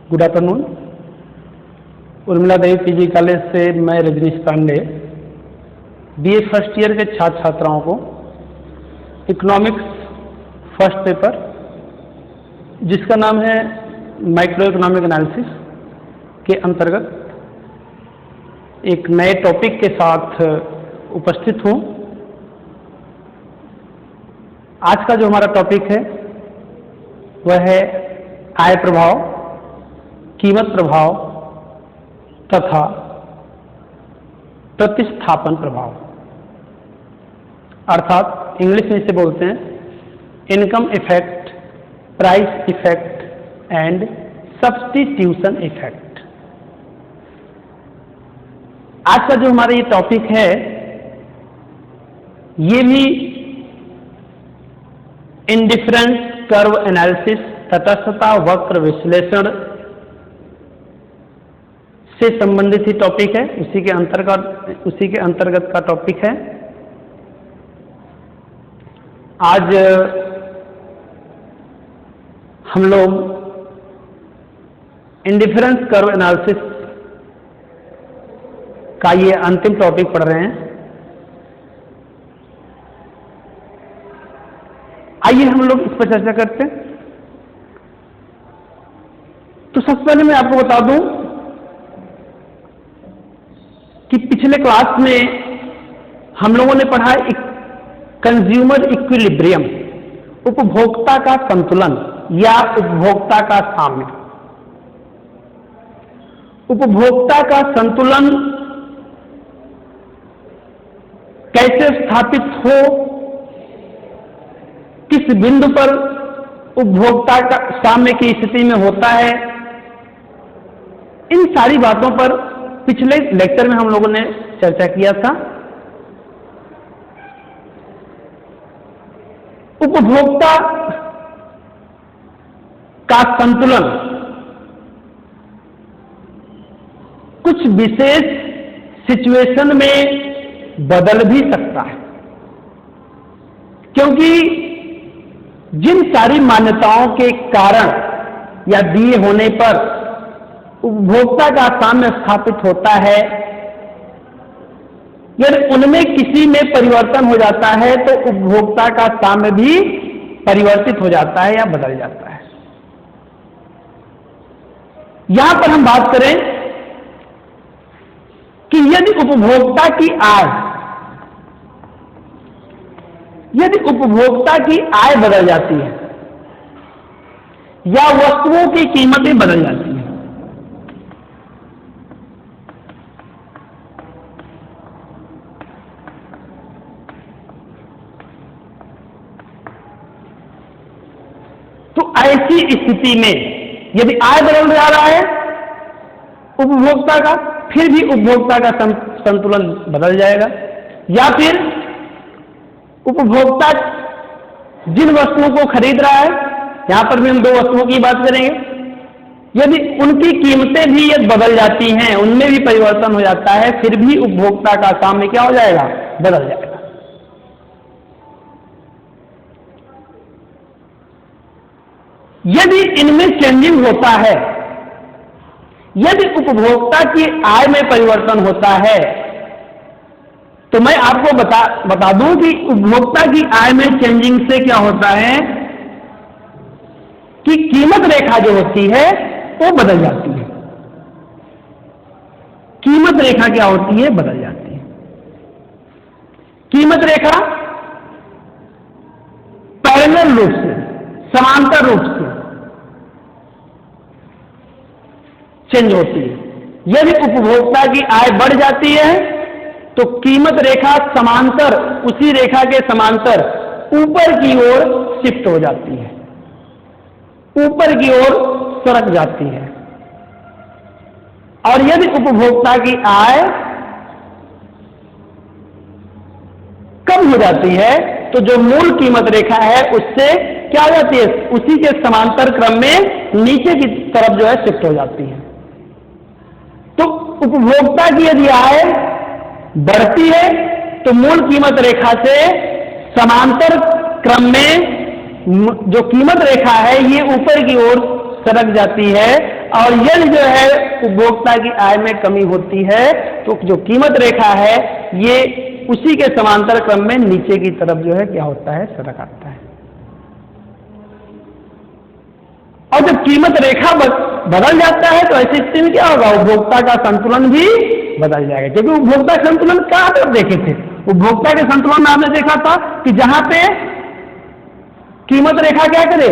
Good afternoon. Urmila Devi PG college से मैं Rajnish Pandey BA first year के छात्र छात्राओं को इकोनॉमिक्स फर्स्ट पेपर जिसका नाम है माइक्रो इकोनॉमिक एनालिसिस के अंतर्गत एक नए टॉपिक के साथ उपस्थित हूँ। आज का जो हमारा टॉपिक है वह है आय प्रभाव, कीमत प्रभाव तथा प्रतिस्थापन प्रभाव, अर्थात इंग्लिश में इसे बोलते हैं income effect, price effect and substitution effect. आज का जो हमारा ये टॉपिक है ये भी इंडिफरेंस कर्व एनालिसिस, तटस्थता वक्र विश्लेषण से संबंधित ही टॉपिक है, उसी के अंतर्गत का टॉपिक है। आज हम लोग इंडिफरेंस कर्व एनालिसिस का ये अंतिम टॉपिक पढ़ रहे हैं। आइए हम लोग इस पर चर्चा करते हैं। तो सबसे पहले मैं आपको बता दूं कि पिछले क्लास में हम लोगों ने पढ़ा कंज्यूमर इक्विलिब्रियम, उपभोक्ता का संतुलन या उपभोक्ता का साम्य। उपभोक्ता का संतुलन कैसे स्थापित हो, किस बिंदु पर उपभोक्ता का साम्य की स्थिति में होता है, इन सारी बातों पर पिछले लेक्चर में हम लोगों ने चर्चा किया था। उपभोक्ता का संतुलन कुछ विशेष सिचुएशन में बदल भी सकता है, क्योंकि जिन सारी मान्यताओं के कारण या दिए होने पर उपभोक्ता का साम्य स्थापित होता है, यदि उनमें किसी में परिवर्तन हो जाता है तो उपभोक्ता का साम्य भी परिवर्तित हो जाता है या बदल जाता है। यहां पर हम बात करें कि यदि उपभोक्ता की आय बदल जाती है या वस्तुओं की कीमतें बदल जाती हैं, तो ऐसी स्थिति में यदि आय बदल जा रहा है उपभोक्ता का, फिर भी उपभोक्ता का संतुलन बदल जाएगा। या फिर उपभोक्ता जिन वस्तुओं को खरीद रहा है, यहां पर भी हम दो वस्तुओं की बात करेंगे, यदि उनकी कीमतें भी यदि बदल जाती हैं, उनमें भी परिवर्तन हो जाता है, फिर भी उपभोक्ता का साम्य क्या हो जाएगा, बदल जाएगा। यदि इनमें चेंजिंग होता है, यदि उपभोक्ता की आय में परिवर्तन होता है, तो मैं आपको बता दूं कि उपभोक्ता की आय में चेंजिंग से क्या होता है कि कीमत रेखा जो होती है वो बदल जाती है। कीमत रेखा क्या होती है, बदल जाती है। कीमत रेखा पैरेलल रूप से, समांतर रूप से चेंज होती है। यदि उपभोक्ता की आय बढ़ जाती है तो कीमत रेखा समांतर, उसी रेखा के समांतर ऊपर की ओर शिफ्ट हो जाती है, ऊपर की ओर सरक जाती है। और यदि उपभोक्ता की आय कम हो जाती है तो जो मूल कीमत रेखा है उससे क्या हो जाती है, उसी के समांतर क्रम में नीचे की तरफ जो है शिफ्ट हो जाती है। तो उपभोक्ता की यदि आय बढ़ती है तो मूल कीमत रेखा से समांतर क्रम में जो कीमत रेखा है ये ऊपर की ओर सरक जाती है और यदि जो है उपभोक्ता की आय में कमी होती है तो जो कीमत रेखा है ये उसी के समांतर क्रम में नीचे की तरफ जो है क्या होता है, सरक आता है। और जब कीमत रेखा बदल जाता है तो ऐसी स्थिति में क्या होगा, उपभोक्ता का संतुलन भी बदल जाएगा। क्योंकि उपभोक्ता संतुलन कहां पर देखे थे, उपभोक्ता के संतुलन में आपने देखा था कि जहां पे कीमत रेखा क्या करे,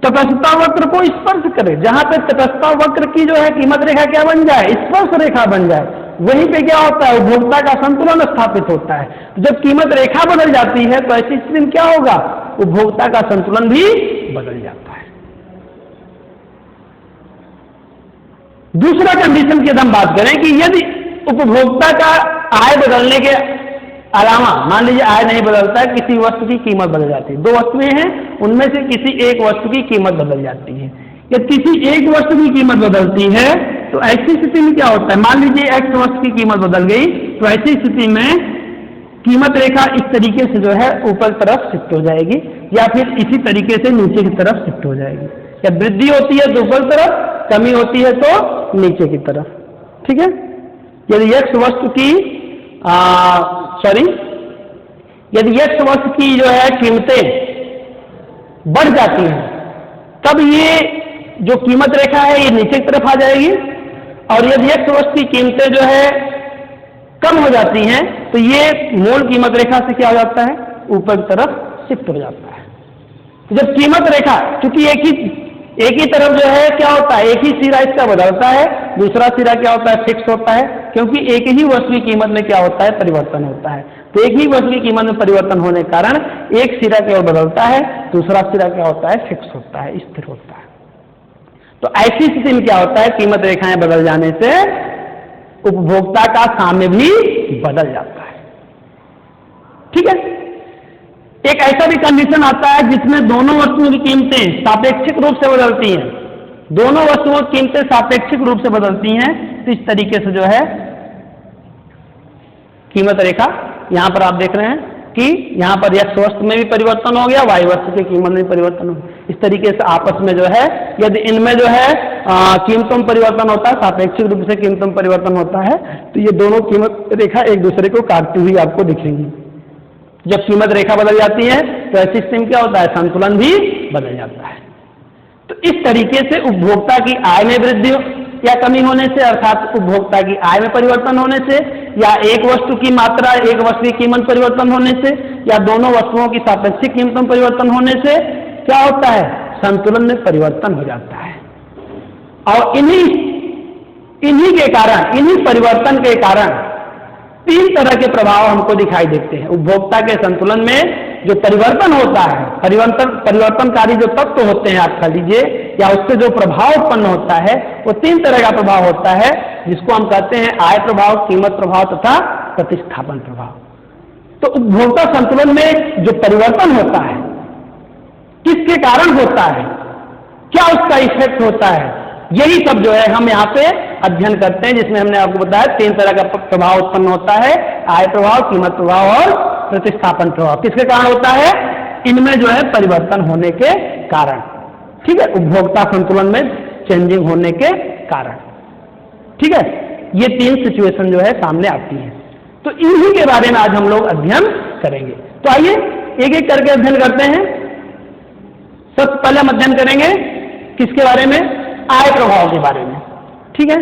तटस्थता वक्र को स्पर्श करे। जहां पे तटस्थता वक्र की जो है कीमत रेखा क्या बन जाए, स्पर्श रेखा बन जाए, वहीं पे क्या होता है, उपभोक्ता का संतुलन स्थापित होता है। तो जब कीमत रेखा बदल जाती है तो ऐसी स्थिति में क्या होगा, उपभोक्ता का संतुलन भी बदल जाता है। दूसरा कंडीशन की हम बात करें कि यदि उपभोक्ता का आय बदलने के अलावा मान लीजिए आय नहीं बदलता है, किसी वस्तु की कीमत बदल जाती है, दो वस्तुएं हैं उनमें से किसी एक वस्तु की कीमत बदल जाती है, या किसी एक वस्तु की कीमत बदलती है तो ऐसी स्थिति में क्या होता है, मान लीजिए एक्स वस्तु की कीमत बदल गई तो ऐसी स्थिति में कीमत रेखा इस तरीके से जो है ऊपर तरफ शिफ्ट हो जाएगी या फिर इसी तरीके से नीचे की तरफ शिफ्ट हो जाएगी। या वृद्धि होती है तो ऊपर तरफ, कमी होती है तो नीचे की तरफ। ठीक है, यदि एक्स वस्तु की यदि एक्स वस्तु की जो है कीमतें बढ़ जाती हैं तब ये जो कीमत रेखा है ये नीचे की तरफ आ जाएगी, और यदि एक्स वस्तु की कीमतें जो है कम हो जाती हैं तो ये मूल कीमत रेखा से क्या हो जाता है, ऊपर की तरफ शिफ्ट हो जाता है। जब कीमत रेखा, क्योंकि एक ही तरफ जो है क्या होता है, एक ही सिरा इसका बदलता है, दूसरा सिरा क्या होता है, फिक्स होता है, क्योंकि एक ही वस्तु की कीमत में क्या होता है, परिवर्तन होता है। तो एक ही वस्तु की कीमत में परिवर्तन होने के कारण एक सिरा केवल बदलता है, दूसरा सिरा क्या होता है, फिक्स होता है, स्थिर होता है। तो ऐसी स्थिति में क्या होता है, कीमत रेखाएं बदल जाने से उपभोक्ता का साम्य भी बदल जाता है। ठीक है, एक ऐसा भी कंडीशन आता है जिसमें दोनों वस्तुओं की कीमतें सापेक्षिक रूप से बदलती हैं, दोनों वस्तुओं की कीमतें सापेक्षिक रूप से बदलती हैं। तो इस तरीके से जो है कीमत रेखा यहां पर आप देख रहे हैं कि यहां पर एक्स वस्तु में भी परिवर्तन हो गया, वाई वस्तु की कीमत में परिवर्तन हो गया। इस तरीके से आपस में जो है यदि इनमें जो है कीमतों में परिवर्तन होता है, सापेक्षिक रूप से कीमतों में परिवर्तन होता है, तो ये दोनों कीमत रेखा एक दूसरे को काटती हुई आपको दिखेंगी। जब कीमत रेखा बदल जाती है तो ऐसी स्थिति में क्या होता है, संतुलन भी बदल जाता है। तो इस तरीके से उपभोक्ता की आय में वृद्धि या कमी होने से, अर्थात उपभोक्ता की आय में परिवर्तन होने से, या एक वस्तु की मात्रा, एक वस्तु की कीमत परिवर्तन होने से, या दोनों वस्तुओं की सापेक्षिक कीमतों में परिवर्तन होने से क्या होता है, संतुलन में परिवर्तन हो जाता है। और इन्हीं के कारण, इन्हीं परिवर्तन के कारण तीन तरह के प्रभाव हमको दिखाई देते हैं। उपभोक्ता के संतुलन में जो परिवर्तन होता है, परिवर्तनकारी जो तत्व होते हैं आप कह लीजिए, या उससे जो प्रभाव उत्पन्न होता है वो तीन तरह का प्रभाव होता है, जिसको हम कहते हैं आय प्रभाव, कीमत प्रभाव तथा प्रतिस्थापन प्रभाव। तो उपभोक्ता संतुलन में जो परिवर्तन होता है किसके कारण होता है, क्या उसका इफेक्ट होता है, यही सब जो है हम यहाँ पे अध्ययन करते हैं, जिसमें हमने आपको बताया तीन तरह का प्रभाव उत्पन्न होता है, आय प्रभाव, कीमत प्रभाव और प्रतिस्थापन प्रभाव। किसके कारण होता है, इनमें जो है परिवर्तन होने के कारण। ठीक है, उपभोक्ता संतुलन में चेंजिंग होने के कारण। ठीक है, ये तीन सिचुएशन जो है सामने आती है। तो इन्हीं के बारे में आज हम लोग अध्ययन करेंगे। तो आइए एक एक करके अध्ययन करते हैं। सबसे पहले हम अध्ययन करेंगे किसके बारे में, आय प्रभाव के बारे में। ठीक है,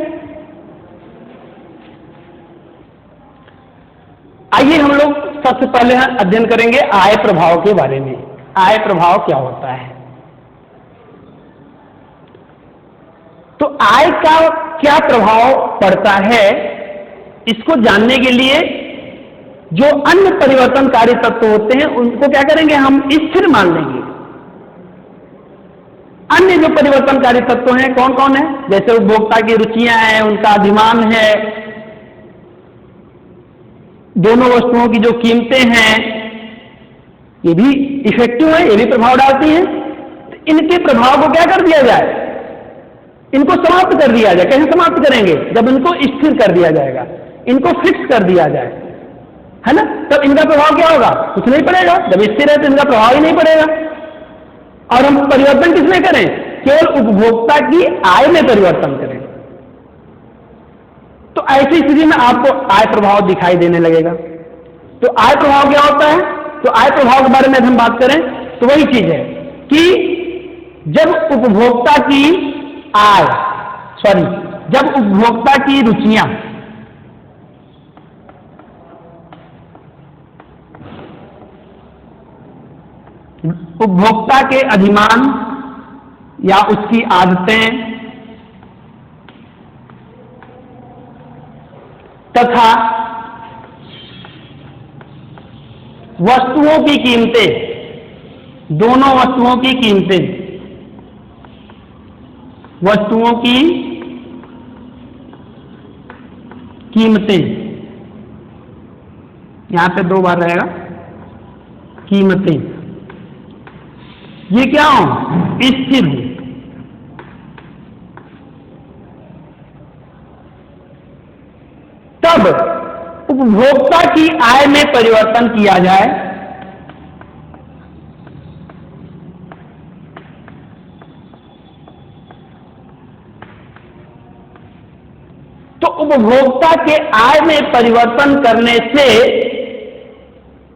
आइए हम लोग सबसे पहले अध्ययन करेंगे आय प्रभाव के बारे में। आय प्रभाव क्या होता है, तो आय का क्या प्रभाव पड़ता है, इसको जानने के लिए जो अन्य परिवर्तनकारी तत्व होते हैं उनको क्या करेंगे, हम स्थिर मान लेंगे। अन्य जो परिवर्तनकारी तत्व हैं कौन कौन है, जैसे उपभोक्ता की रुचियां हैं, उनका अधिमान है, दोनों वस्तुओं की जो कीमतें हैं ये भी इफेक्टिव है, ये भी प्रभाव डालती हैं। तो इनके प्रभाव को क्या कर दिया जाए, इनको समाप्त कर दिया जाए। कैसे समाप्त करेंगे, जब इनको स्थिर कर दिया जाएगा, इनको फिक्स कर दिया जाए, है ना, तब इनका प्रभाव क्या होगा, कुछ नहीं पड़ेगा। जब स्थिर है तो इनका प्रभाव ही नहीं पड़ेगा। और हम परिवर्तन किसमें करें, केवल उपभोक्ता की आय में परिवर्तन करें, तो ऐसी स्थिति में आपको आय प्रभाव दिखाई देने लगेगा। तो आय प्रभाव क्या होता है? तो आय प्रभाव के बारे में हम बात करें तो वही चीज है कि जब उपभोक्ता की आय, जब उपभोक्ता की रुचियां उपभोक्ता के अधिमान या उसकी आदतें तथा वस्तुओं की कीमतें, दोनों वस्तुओं की कीमतें, वस्तुओं की कीमतें, यहां पे 2 बार रहेगा कीमतें, ये क्या हो? स्थिर हो। तब उपभोक्ता की आय में परिवर्तन किया जाए तो उपभोक्ता के आय में परिवर्तन करने से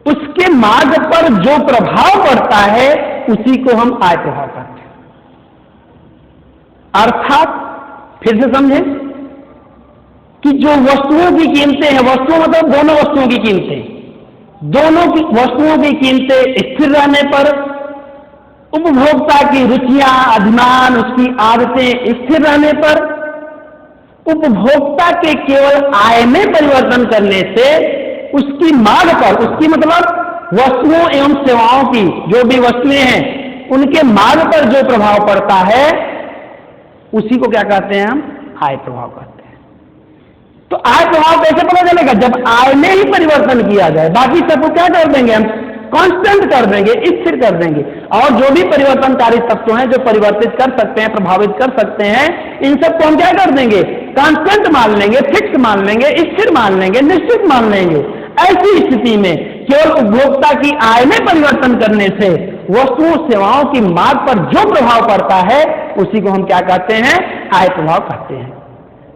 उसके मार्ग पर जो प्रभाव पड़ता है उसी को हम आय प्रभाव कहते हैं। अर्थात फिर से समझें कि जो वस्तुओं की कीमतें हैं, वस्तुओं मतलब दोनों वस्तुओं की कीमतें, दोनों की वस्तुओं की कीमतें स्थिर रहने पर उपभोक्ता की रुचियां, अधिमान, उसकी आदतें स्थिर रहने पर उपभोक्ता के केवल आय में परिवर्तन करने से उसकी मांग पर, उसकी मतलब वस्तुओं एवं सेवाओं की जो भी वस्तुएं हैं उनके मांग पर जो प्रभाव पड़ता है उसी को क्या कहते हैं? हम आय प्रभाव कहते हैं। तो आय प्रभाव कैसे पता चलेगा? जब आय में ही परिवर्तन किया जाए। बाकी सबको क्या कर देंगे? हम कांस्टेंट कर देंगे, स्थिर कर देंगे। और जो भी परिवर्तनकारी तत्व हैं जो परिवर्तित कर सकते हैं, प्रभावित कर सकते हैं, इन सबको हम क्या कर देंगे? कांस्टेंट मान लेंगे, फिक्स मान लेंगे, स्थिर मान लेंगे, निश्चित मान लेंगे। ऐसी स्थिति में केवल उपभोक्ता की आय में परिवर्तन करने से वस्तुओं सेवाओं की मांग पर जो प्रभाव पड़ता है उसी को हम क्या कहते हैं? आय प्रभाव कहते हैं।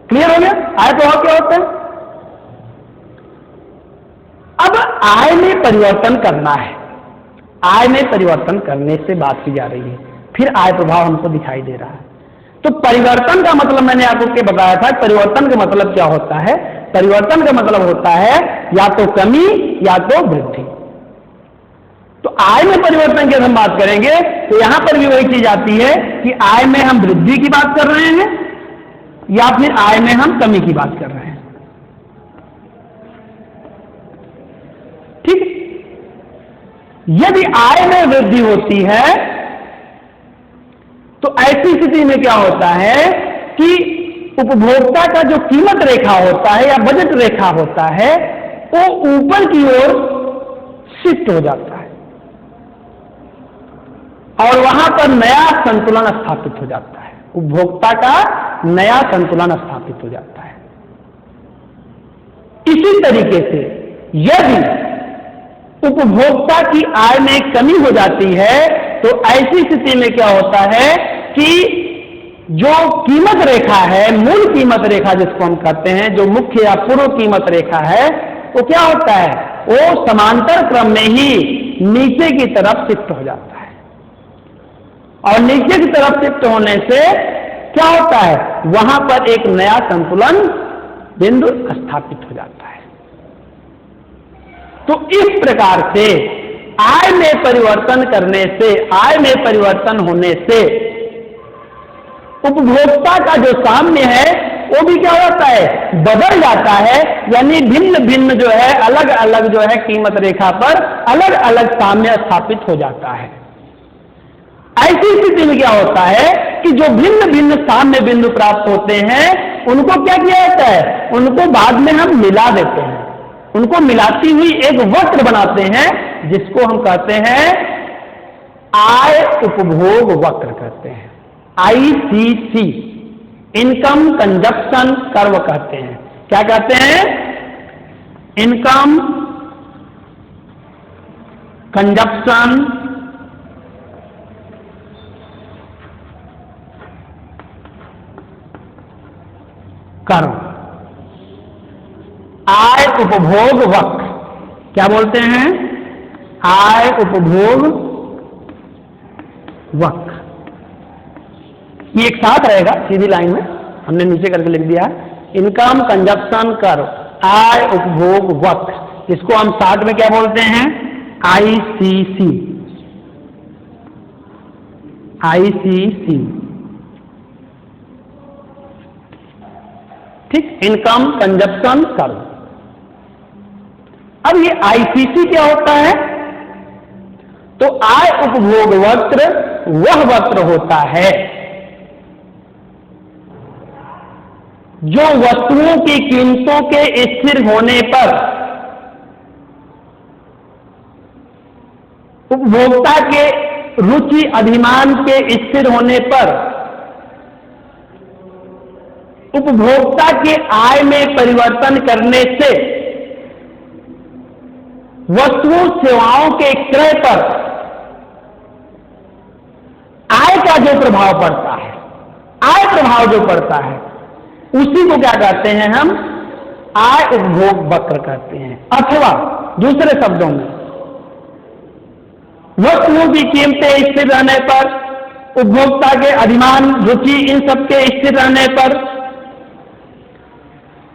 क्लियर हो गया? आय प्रभाव क्या होता है? अब आय में परिवर्तन करना है, आय में परिवर्तन करने से बात की जा रही है, फिर आय प्रभाव हमको दिखाई दे रहा है। तो परिवर्तन का मतलब मैंने आपको बताया था, परिवर्तन का मतलब क्या होता है? परिवर्तन का मतलब होता है या तो कमी या तो वृद्धि। तो आय में परिवर्तन की हम बात करेंगे तो यहां पर भी वही चीज आती है कि आय में हम वृद्धि की बात कर रहे हैं या फिर आय में हम कमी की बात कर रहे हैं। ठीक, यदि आय में वृद्धि होती है तो ऐसी स्थिति में क्या होता है कि उपभोक्ता का जो कीमत रेखा होता है या बजट रेखा होता है वो ऊपर की ओर शिफ्ट हो जाता है और वहां पर नया संतुलन स्थापित हो जाता है। उपभोक्ता का नया संतुलन स्थापित हो जाता है। इसी तरीके से यदि उपभोक्ता की आय में कमी हो जाती है तो ऐसी स्थिति में क्या होता है कि जो कीमत रेखा है, मूल कीमत रेखा जिसको हम कहते हैं, जो मुख्य या पूर्व कीमत रेखा है, वो क्या होता है? वो समांतर क्रम में ही नीचे की तरफ शिफ्ट हो जाता है और नीचे की तरफ शिफ्ट होने से क्या होता है? वहां पर एक नया संतुलन बिंदु स्थापित हो जाता है। तो इस प्रकार से आय में परिवर्तन करने से, आय में परिवर्तन होने से उपभोक्ता का जो साम्य है वो भी क्या होता है? बदल जाता है। यानी भिन्न भिन्न जो है, अलग अलग जो है कीमत रेखा पर अलग अलग साम्य स्थापित हो जाता है। ऐसी स्थिति में क्या होता है कि जो भिन्न भिन्न साम्य बिंदु प्राप्त होते हैं उनको क्या किया जाता है? उनको बाद में हम मिला देते हैं, उनको मिलाती हुई एक वक्र बनाते हैं जिसको हम कहते हैं आय उपभोग वक्र कहते हैं। ICC, इनकम कंजप्शन कर्व कहते हैं। क्या कहते हैं? इनकम कंजप्शन कर। आय उपभोग वक्र क्या बोलते हैं? आय उपभोग वक्र। ये एक साथ रहेगा सीधी लाइन में, हमने नीचे करके लिख दिया है। इनकम कंजप्शन कर, आय उपभोग वक्र, इसको हम शार्ट में क्या बोलते हैं? आईसीसी। आईसीसी, ठीक, इनकम कंजप्शन कर। अब ये आईसीसी क्या होता है? तो आय उपभोग वक्र वह वक्र होता है जो वस्तुओं की कीमतों के स्थिर होने पर उपभोक्ता के रुचि अधिमान के स्थिर होने पर उपभोक्ता के आय में परिवर्तन करने से वस्तुओं सेवाओं के क्रय पर आय का जो प्रभाव पड़ता है, आय प्रभाव जो पड़ता है, उसी को क्या कहते हैं हम? आय उपभोग वक्र कहते हैं। अथवा दूसरे शब्दों में, वस्तुओं की कीमतें स्थिर रहने पर, उपभोक्ता के अधिमान, रुचि, इन सबके स्थिर रहने पर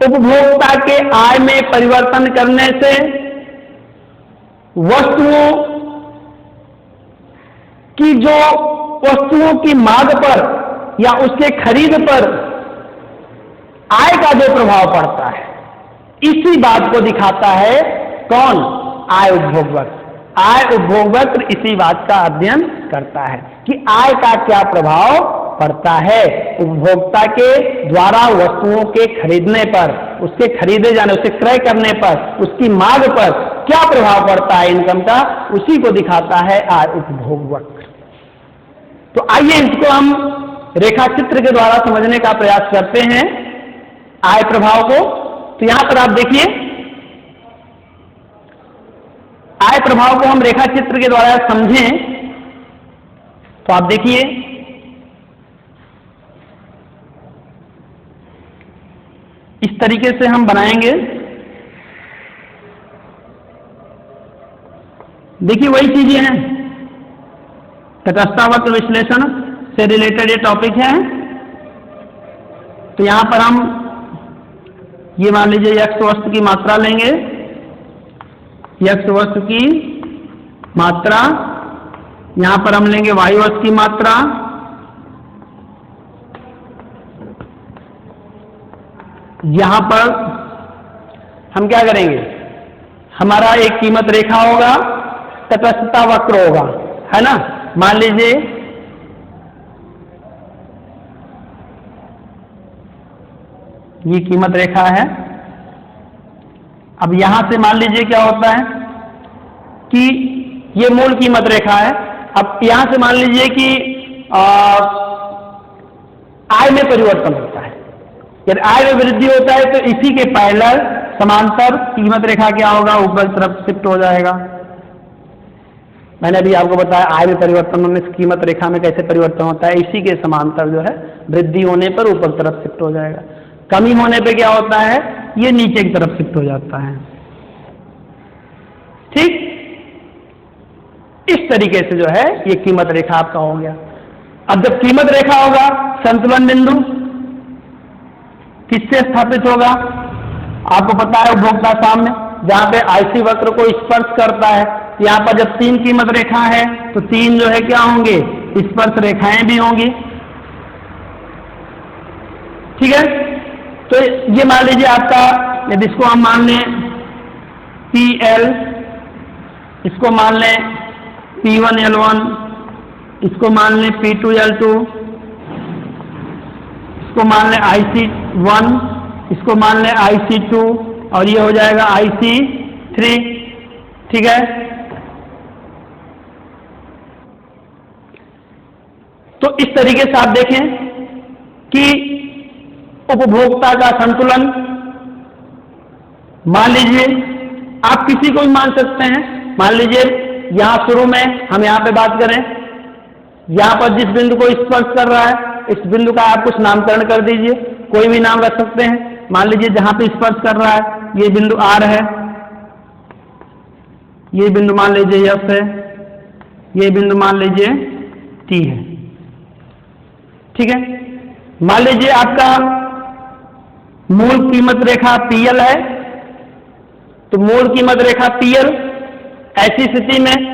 उपभोक्ता के आय में परिवर्तन करने से वस्तुओं की मांग पर या उसके खरीद पर आय का जो प्रभाव पड़ता है, इसी बात को दिखाता है कौन? आय उपभोग वक्र। आय उपभोग वक्र इसी बात का अध्ययन करता है कि आय का क्या प्रभाव पड़ता है उपभोक्ता के द्वारा वस्तुओं के खरीदने पर, उसके खरीदे जाने, उसे क्रय करने पर, उसकी मांग पर क्या प्रभाव पड़ता है इनकम का, उसी को दिखाता है आय उपभोग वक्र। तो आइए इसको हम रेखा चित्र के द्वारा समझने का प्रयास करते हैं आय प्रभाव को। तो यहां पर आप देखिए, आय प्रभाव को हम रेखा चित्र के द्वारा समझें तो आप देखिए, इस तरीके से हम बनाएंगे। देखिए वही चीजें हैं, तटस्थता विश्लेषण से रिलेटेड ये टॉपिक है। तो यहां पर हम ये मान लीजिए x वस्तु की मात्रा लेंगे, x वस्तु की मात्रा, यहां पर हम लेंगे y वस्तु की मात्रा, यहां पर हम क्या करेंगे? हमारा एक कीमत रेखा होगा, तटस्थता वक्र होगा, है ना। मान लीजिए ये कीमत रेखा है। अब यहां से मान लीजिए क्या होता है कि ये मूल कीमत रेखा है। अब यहां से मान लीजिए कि आय में परिवर्तन होता है, यदि आय में वृद्धि होता है तो इसी के पैरेलल समांतर कीमत रेखा क्या होगा? ऊपर की तरफ शिफ्ट हो जाएगा। मैंने अभी आपको बताया आय में परिवर्तन होने से कीमत रेखा में कैसे परिवर्तन होता है, इसी के समांतर जो है वृद्धि होने पर ऊपर की तरफ शिफ्ट हो जाएगा, कमी होने पे क्या होता है? ये नीचे की तरफ शिफ्ट हो जाता है। ठीक, इस तरीके से जो है ये कीमत रेखा आपका हो गया। अब जब कीमत रेखा होगा, संतुलन बिंदु किससे स्थापित होगा? आपको पता है उपभोक्ता सामने, जहां पे आईसी वक्र को स्पर्श करता है। यहां पर जब तीन कीमत रेखा है तो तीन जो है क्या होंगे? स्पर्श रेखाएं भी होंगी। ठीक है, तो ये मान लीजिए आपका, यदि इसको हम मान लें PL, इसको मान लें P1L1, इसको मान लें P2L2, इसको मान लें IC1, इसको मान लें IC2 और ये हो जाएगा IC3। ठीक है, तो इस तरीके से आप देखें कि उपभोक्ता का संतुलन, मान लीजिए आप किसी को भी मान सकते हैं। मान लीजिए यहां शुरू में हम यहां पे बात करें, यहां पर जिस बिंदु को स्पर्श कर रहा है, इस बिंदु का आप कुछ नामकरण कर दीजिए, कोई भी नाम रख सकते हैं। मान लीजिए जहां पे स्पर्श कर रहा है ये बिंदु R है, ये बिंदु मान लीजिए S है, ये बिंदु मान लीजिए T है। ठीक है, मान लीजिए आपका मूल कीमत रेखा PL है, तो मूल कीमत रेखा PL, ऐसी स्थिति में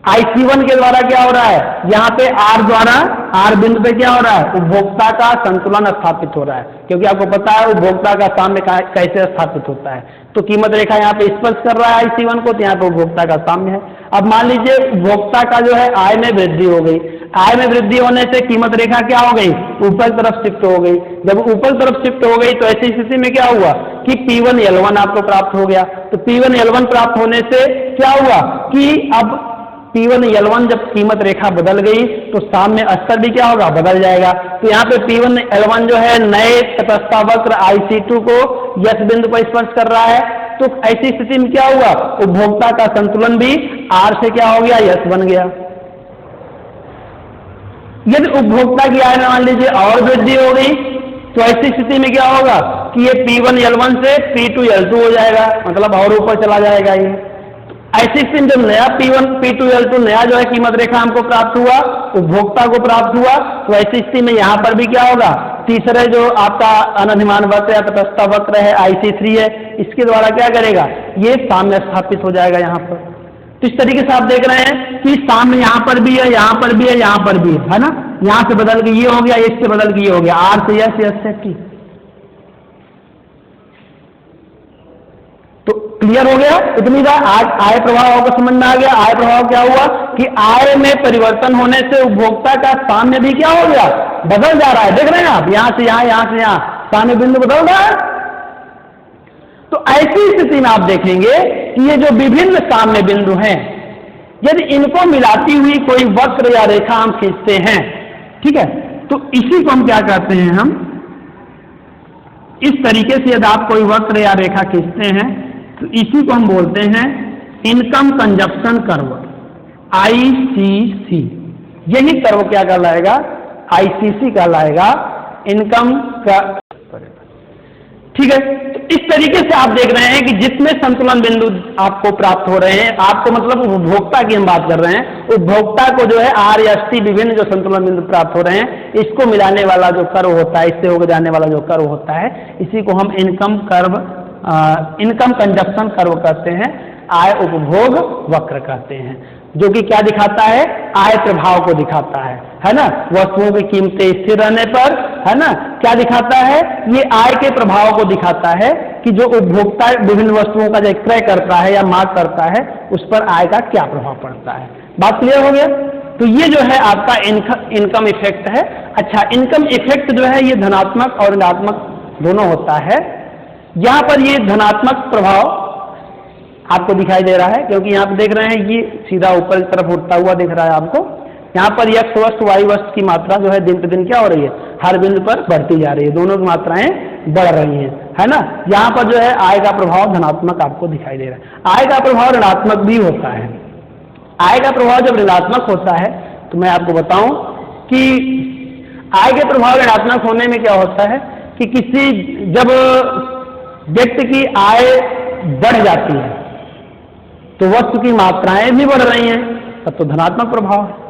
IC1 के द्वारा क्या हो रहा है, यहां पे R द्वारा, R बिंदु पे क्या हो रहा है, उपभोक्ता का संतुलन स्थापित हो रहा है, क्योंकि आपको पता है उपभोक्ता का साम्य कैसे स्थापित होता है। तो कीमत रेखा यहाँ पे स्पर्श कर रहा है IC1 को, तो यहाँ पे उपभोक्ता का साम्य है। अब मान लीजिए उपभोक्ता का जो है आय में वृद्धि हो गई, आय में वृद्धि होने से कीमत रेखा क्या हो गई, ऊपर तरफ शिफ्ट हो गई। जब ऊपर तरफ शिफ्ट हो गई तो ऐसी स्थिति में क्या हुआ कि P1L1 आपको प्राप्त हो गया। तो P1L1 प्राप्त होने से क्या हुआ कि अब P1L1 जब कीमत रेखा बदल गई तो साम्य स्तर भी क्या होगा, बदल जाएगा। तो यहाँ पे P1L1 जो है नए तटस्थ वक्र IC2 को यस बिंदु पर स्पर्श कर रहा है। तो ऐसी स्थिति में क्या हुआ, उपभोक्ता का संतुलन भी R से क्या हो गया, यस बन गया। यदि उपभोक्ता की आय में मान लीजिए और वृद्धि हो गई तो ऐसी स्थिति में क्या होगा कि ये P1L1 से P2L2 हो जाएगा, मतलब और ऊपर चला जाएगा ये। ऐसी स्थिति में जब नया P2L2 नया जो है कीमत रेखा हमको प्राप्त हुआ, उपभोक्ता को प्राप्त हुआ, तो ऐसी स्थिति में यहां पर भी क्या होगा, तीसरे जो आपका अनधिमान वक्र या तटस्थ वक्र है IC3 है, इसके द्वारा क्या करेगा, ये साम्य स्थापित हो जाएगा यहाँ पर। तो इस तरीके से आप देख रहे हैं कि साम्य यहाँ पर भी है, यहाँ पर भी है, यहाँ पर भी है ना। यहाँ से बदल के ये हो गया, इससे बदल के ये हो गया, R से यस, यस से T। तो क्लियर हो गया इतनी बार। आज आय प्रभाव को समझ में आ गया। आय प्रभाव क्या हुआ कि आय में परिवर्तन होने से उपभोक्ता का साम्य भी क्या हो गया, बदल जा रहा है। देख रहे हैं आप, यहां से यहां, यहां से यहां साम्य बिंदु बदल रहा है। तो ऐसी स्थिति में आप देखेंगे कि ये जो विभिन्न साम्य बिंदु हैं, यदि इनको मिलाती हुई कोई वक्र या रेखा हम खींचते हैं, ठीक है, तो इसी को हम क्या कहते हैं, हम इस तरीके से यदि आप कोई वक्र या रेखा खींचते हैं तो इसी को हम बोलते हैं इनकम कंजप्शन कर्व, ICC। यही कर्व क्या कहलाएगा, ICC कहलाएगा, इनकम का। ठीक है, तो इस तरीके से आप देख रहे हैं कि जितने संतुलन बिंदु आपको प्राप्त हो रहे हैं, आपको मतलब उपभोक्ता की हम बात कर रहे हैं, उपभोक्ता को जो है R या S विभिन्न जो संतुलन बिंदु प्राप्त हो रहे हैं, इसको मिलाने वाला जो कर्व होता है, इससे होकर जाने वाला जो कर्व होता है, इसी को हम income curve, income consumption curve कहते हैं, आय उपभोग वक्र कहते हैं, जो कि क्या दिखाता है, आय प्रभाव को दिखाता है ना। वस्तुओं की कीमतें स्थिर रहने पर, है ना, क्या दिखाता है, ये आय के प्रभाव को दिखाता है कि जो उपभोक्ता विभिन्न वस्तुओं का जो क्रय करता है या मांग करता है, उस पर आय का क्या प्रभाव पड़ता है। बात क्लियर हो गया। तो ये जो है आपका इनकम इफेक्ट है। अच्छा, इनकम इफेक्ट जो है ये धनात्मक और ऋणात्मक दोनों होता है। यहां पर ये धनात्मक प्रभाव आपको दिखाई दे रहा है, क्योंकि यहाँ पे देख रहे हैं ये सीधा ऊपर की तरफ उठता हुआ दिख रहा है आपको। यहाँ पर x वस्तु y वस्तु की मात्रा जो है दिन प्रतिदिन क्या हो रही है, हर बिंदु पर बढ़ती जा रही है, दोनों की मात्राएं बढ़ रही हैं, है ना। यहाँ पर जो है आय का प्रभाव धनात्मक आपको दिखाई दे रहा है। आय का प्रभाव ऋणात्मक भी होता है। आय का प्रभाव जब ऋणात्मक होता है तो मैं आपको बताऊं कि आय के प्रभाव ऋणात्मक होने में क्या होता है कि किसी जब व्यक्ति की आय बढ़ जाती है तो वस्तु की मात्राएं भी बढ़ रही हैं, तब तो धनात्मक प्रभाव है।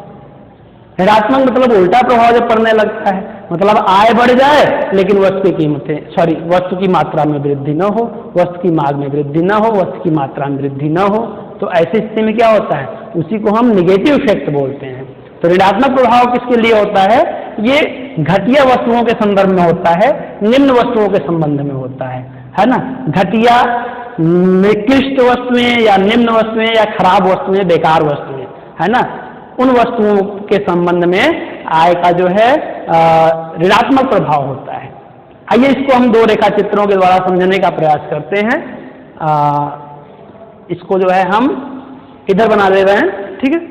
ऋणात्मक मतलब उल्टा प्रभाव जब पड़ने लगता है, मतलब आय बढ़ जाए लेकिन वस्तु की कीमतें वस्तु की मात्रा में वृद्धि न हो, वस्तु की मांग में वृद्धि न हो, वस्तु की मात्रा में वृद्धि न हो, तो ऐसी स्थिति में क्या होता है, उसी को हम निगेटिव इफेक्ट बोलते हैं। तो ऋणात्मक प्रभाव किसके लिए होता है, ये घटिया वस्तुओं के संदर्भ में होता है, निम्न वस्तुओं के संबंध में होता है ना। घटिया निकृष्ट वस्तुएं या निम्न वस्तुएं या खराब वस्तुएं, बेकार वस्तुएं, है ना, उन वस्तुओं के संबंध में आय का जो है ऋणात्मक प्रभाव होता है। आइए इसको हम दो रेखा चित्रों के द्वारा समझने का प्रयास करते हैं। इसको जो है हम इधर बना दे रहे हैं, ठीक है।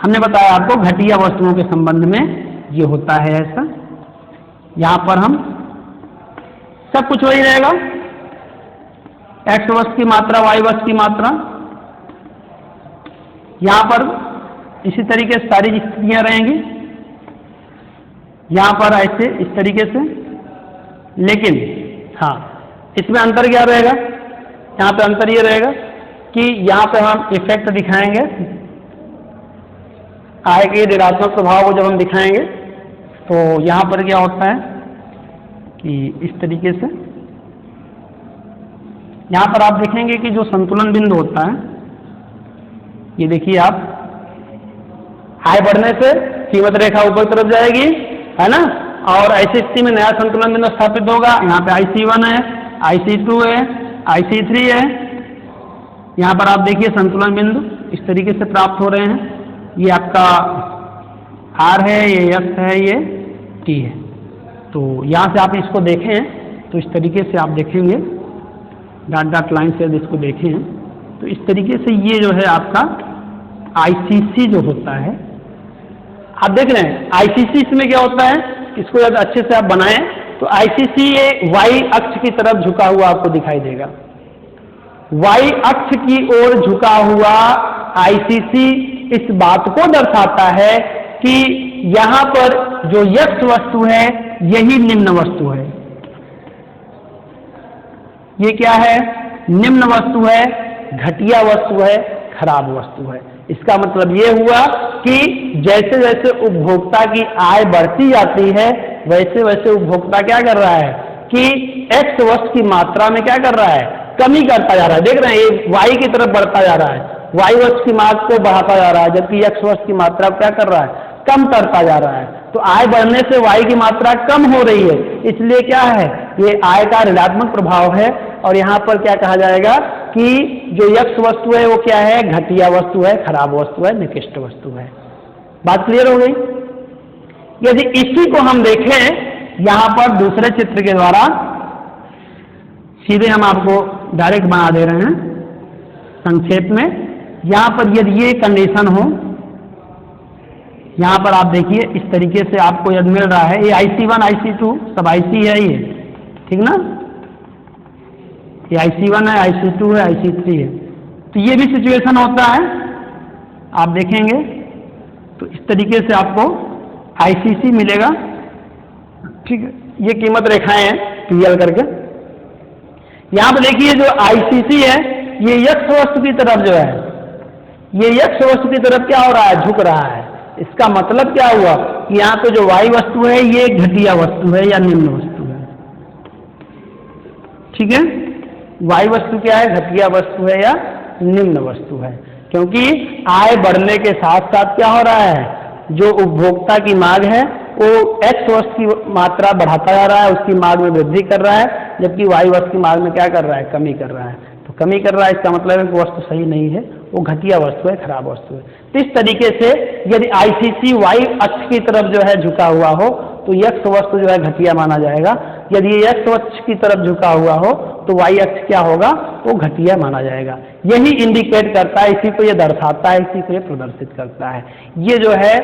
हमने बताया आपको घटिया वस्तुओं के संबंध में ये होता है ऐसा। यहां पर हम सब कुछ वही रहेगा, x वस्तु की मात्रा, y वस्तु की मात्रा, यहां पर इसी तरीके से सारी स्थितियां रहेंगी। यहाँ पर ऐसे इस तरीके से, लेकिन हाँ इसमें अंतर क्या रहेगा, यहाँ पे अंतर ये रहेगा कि यहाँ पे हम इफेक्ट दिखाएंगे आय के ऋणात्मक प्रभाव को जब हम दिखाएंगे तो यहाँ पर क्या होता है कि इस तरीके से यहाँ पर आप देखेंगे कि जो संतुलन बिंदु होता है, ये देखिए आप, आय बढ़ने से कीमत रेखा ऊपर तरफ जाएगी, है ना, और ऐसी स्थिति में नया संतुलन बिंदु स्थापित होगा। यहाँ पे IC1 है, IC2 है, IC3 है। यहाँ पर आप देखिए संतुलन बिंदु इस तरीके से प्राप्त हो रहे हैं। ये आपका R है, ये S है, ये T है। तो यहाँ से आप इसको देखें तो इस तरीके से आप देखेंगे, डॉट डॉट लाइन से इसको देखें तो इस तरीके से ये जो है आपका ICC जो होता है, आप देख रहे हैं ICC इसमें क्या होता है, इसको अगर अच्छे से आप बनाएं तो ICC ये Y अक्ष की तरफ झुका हुआ आपको दिखाई देगा। Y अक्ष की ओर झुका हुआ ICC इस बात को दर्शाता है कि यहाँ पर जो यक्ष वस्तु है यही निम्न वस्तु है। ये क्या है, निम्न वस्तु है, घटिया वस्तु है, खराब वस्तु है। इसका मतलब ये हुआ कि जैसे जैसे उपभोक्ता की आय बढ़ती जाती है वैसे वैसे उपभोक्ता क्या कर रहा है कि एक्स वस्तु की मात्रा में क्या कर रहा है, कमी करता जा रहा है। देख रहे हैं ये वाई की तरफ बढ़ता जा रहा है, वाई वस्तु की मात्रा को बढ़ाता जा रहा है, जबकि एक्स वस्तु की मात्रा क्या कर रहा है, कम करता जा रहा है। तो आय बढ़ने से वाई की मात्रा कम हो रही है, इसलिए क्या है, ये आय का ऋणात्मक प्रभाव है। और यहाँ पर क्या कहा जाएगा कि जो यक्ष वस्तु है वो क्या है, घटिया वस्तु है, खराब वस्तु है, निकृष्ट वस्तु है। बात क्लियर हो गई। यदि इसी को हम देखें यहाँ पर दूसरे चित्र के द्वारा, सीधे हम आपको डायरेक्ट बना दे रहे हैं संक्षेप में। यहाँ पर यदि ये कंडीशन हो, यहाँ पर आप देखिए इस तरीके से आपको यदि मिल रहा है, ये IC1 IC2 सब IC है, ये ठीक ना, ये IC1 है, IC2 है, IC3 है। तो ये भी सिचुएशन होता है, आप देखेंगे तो इस तरीके से आपको ICC मिलेगा, ठीक है। ये कीमत रेखाएं हैं क्लियर करके। यहाँ पर देखिए जो ICC है ये यक्ष वस्तु की तरफ जो है, ये यक्ष वस्तु की तरफ क्या हो रहा है, झुक रहा है। इसका मतलब क्या हुआ कि यहाँ पे जो वाई वस्तु है ये घटिया वस्तु है या निम्न वस्तु है, ठीक है। वाई वस्तु क्या है, घटिया वस्तु है या निम्न वस्तु है, क्योंकि आय बढ़ने के साथ साथ क्या हो रहा है, जो उपभोक्ता की मांग है वो एक्स वस्तु की मात्रा बढ़ाता जा रहा है, उसकी मांग में वृद्धि कर रहा है, जबकि वाई वस्तु की मांग में क्या कर रहा है, कमी कर रहा है। तो कमी कर रहा है, इसका मतलब है कि वस्तु सही नहीं है, वो घटिया वस्तु है, खराब वस्तु है। तो इस तरीके से यदि ICC वाई अक्ष की तरफ जो है झुका हुआ हो तो यक्ष वस्तु जो है घटिया माना जाएगा। यदि ये यक्ष अक्ष की तरफ झुका हुआ हो तो वाई अक्ष क्या होगा, वो घटिया माना जाएगा। यही इंडिकेट करता है, इसी को ये दर्शाता है, इसी को ये प्रदर्शित करता है। ये जो है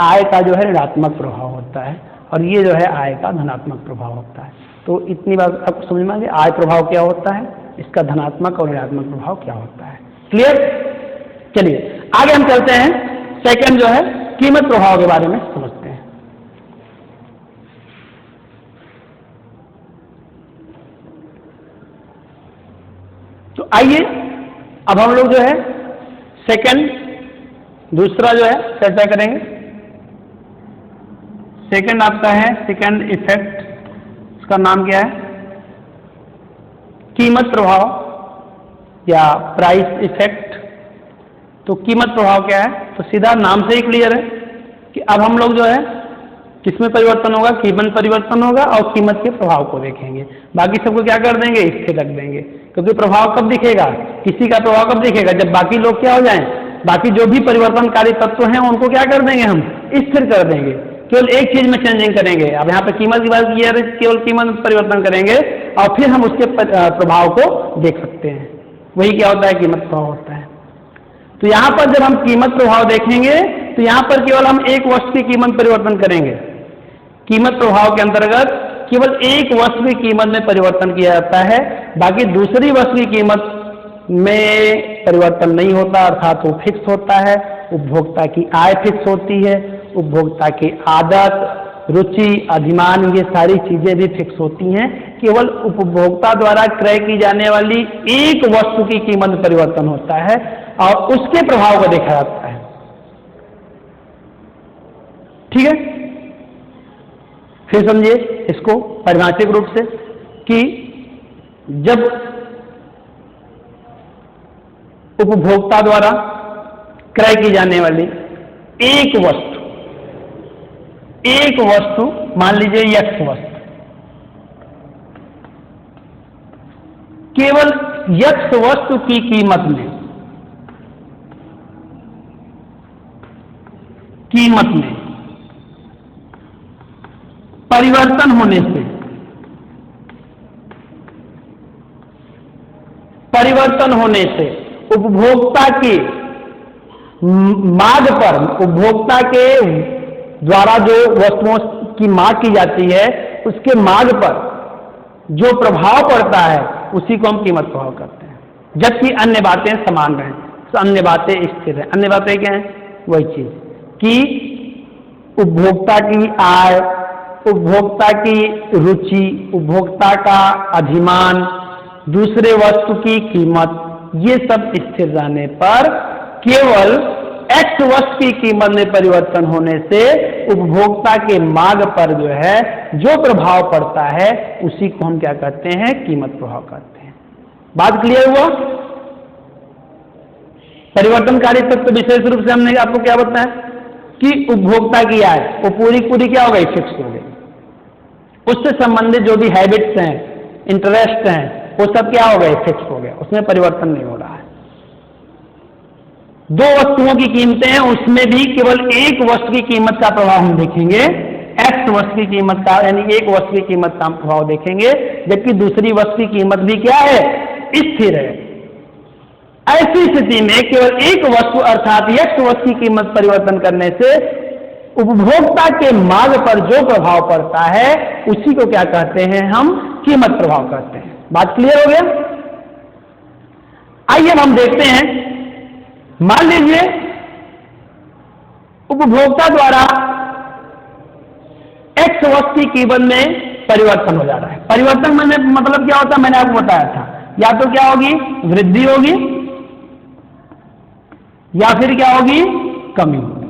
आय का जो है ऋणात्मक प्रभाव होता है और ये जो है आय का धनात्मक प्रभाव होता है। तो इतनी बात आपको समझ में आ गई, आय प्रभाव क्या होता है, इसका धनात्मक और ऋणात्मक प्रभाव क्या होता है। क्लियर। चलिए आगे हम चलते हैं, सेकंड जो है कीमत प्रभाव के बारे में समझते हैं। तो आइए अब हम लोग जो है सेकंड, दूसरा जो है चर्चा करेंगे। सेकंड आपका है सेकंड इफेक्ट, इसका नाम क्या है, कीमत प्रभाव या प्राइस इफेक्ट। तो कीमत प्रभाव क्या है, तो सीधा नाम से ही क्लियर है कि अब हम लोग जो है किसमें परिवर्तन होगा, कीमत परिवर्तन होगा और कीमत के प्रभाव को देखेंगे। बाकी सबको क्या कर देंगे, स्थिर रख देंगे, क्योंकि प्रभाव कब दिखेगा, किसी का प्रभाव कब दिखेगा, जब बाकी लोग क्या हो जाएं, बाकी जो भी परिवर्तनकारी तत्व हैं उनको क्या कर देंगे, हम स्थिर कर देंगे, केवल एक चीज में चेंजिंग करेंगे। अब यहाँ पे कीमत की बात की है, केवल कीमत में परिवर्तन करेंगे और फिर हम उसके प्रभाव को देख सकते हैं। वही क्या होता है, कीमत प्रभाव होता है। तो यहाँ पर जब हम कीमत प्रभाव देखेंगे तो यहाँ पर केवल हम एक वस्तु की कीमत परिवर्तन करेंगे। कीमत प्रभाव के अंतर्गत केवल एक वस्तु की कीमत में परिवर्तन किया जाता है, बाकी दूसरी वस्तु की कीमत में परिवर्तन नहीं होता, अर्थात वो फिक्स होता है। उपभोक्ता की आय फिक्स होती है, उपभोक्ता की आदत, रुचि, अधिमान, ये सारी चीजें भी फिक्स होती हैं। केवल उपभोक्ता द्वारा क्रय की जाने वाली एक वस्तु की कीमत में परिवर्तन होता है और उसके प्रभाव को देखा जाता है। ठीक है, फिर समझिए इसको परिभाषिक रूप से कि जब उपभोक्ता द्वारा क्रय की जाने वाली एक वस्तु मान लीजिए यक्स वस्तु, केवल यक्स वस्तु की कीमत में परिवर्तन होने से उपभोक्ता की मांग पर, उपभोक्ता के द्वारा जो वस्तुओं की मांग की जाती है उसके मांग पर जो प्रभाव पड़ता है उसी को हम कीमत प्रभाव करते हैं। जबकि अन्य बातें समान रहें, तो अन्य बातें स्थिर हैं। अन्य बातें क्या हैं? वही चीज कि उपभोक्ता की आय, उपभोक्ता की रुचि, उपभोक्ता का अधिमान, दूसरे वस्तु की कीमत, ये सब स्थिर रहने पर केवल एक्स वस्तु की कीमत में परिवर्तन होने से उपभोक्ता के मांग पर जो है जो प्रभाव पड़ता है उसी को हम क्या कहते हैं? कीमत प्रभाव कहते हैं। बात क्लियर हुआ? परिवर्तनकारी तत्व विशेष रूप से हमने आपको क्या बताया कि उपभोक्ता की आय वो पूरी क्या हो गई? फिक्स हो गई। उससे संबंधित जो भी हैबिट्स हैं, इंटरेस्ट हैं, वो सब क्या हो गए? फिक्स हो गए, उसमें परिवर्तन नहीं हो रहा है। दो वस्तुओं की कीमतें हैं, उसमें भी केवल एक वस्तु की कीमत का प्रभाव हम देखेंगे, एक्स वस्तु की कीमत का, यानी एक वस्तु की कीमत का प्रभाव देखेंगे, जबकि दूसरी वस्तु की कीमत भी क्या है? स्थिर है। ऐसी स्थिति में केवल एक वस्तु अर्थात एक्स वस्तु की कीमत परिवर्तन करने से उपभोक्ता के मांग पर जो प्रभाव पड़ता है उसी को क्या कहते हैं? हम कीमत प्रभाव कहते हैं। बात क्लियर हो गया? आइए हम देखते हैं, मान लीजिए उपभोक्ता द्वारा एक्स वस्तु की कीमत में परिवर्तन हो जा रहा है। परिवर्तन में मतलब क्या होता है? मैंने आपको बताया था, या तो क्या होगी? वृद्धि होगी या फिर क्या होगी? कमी होगी।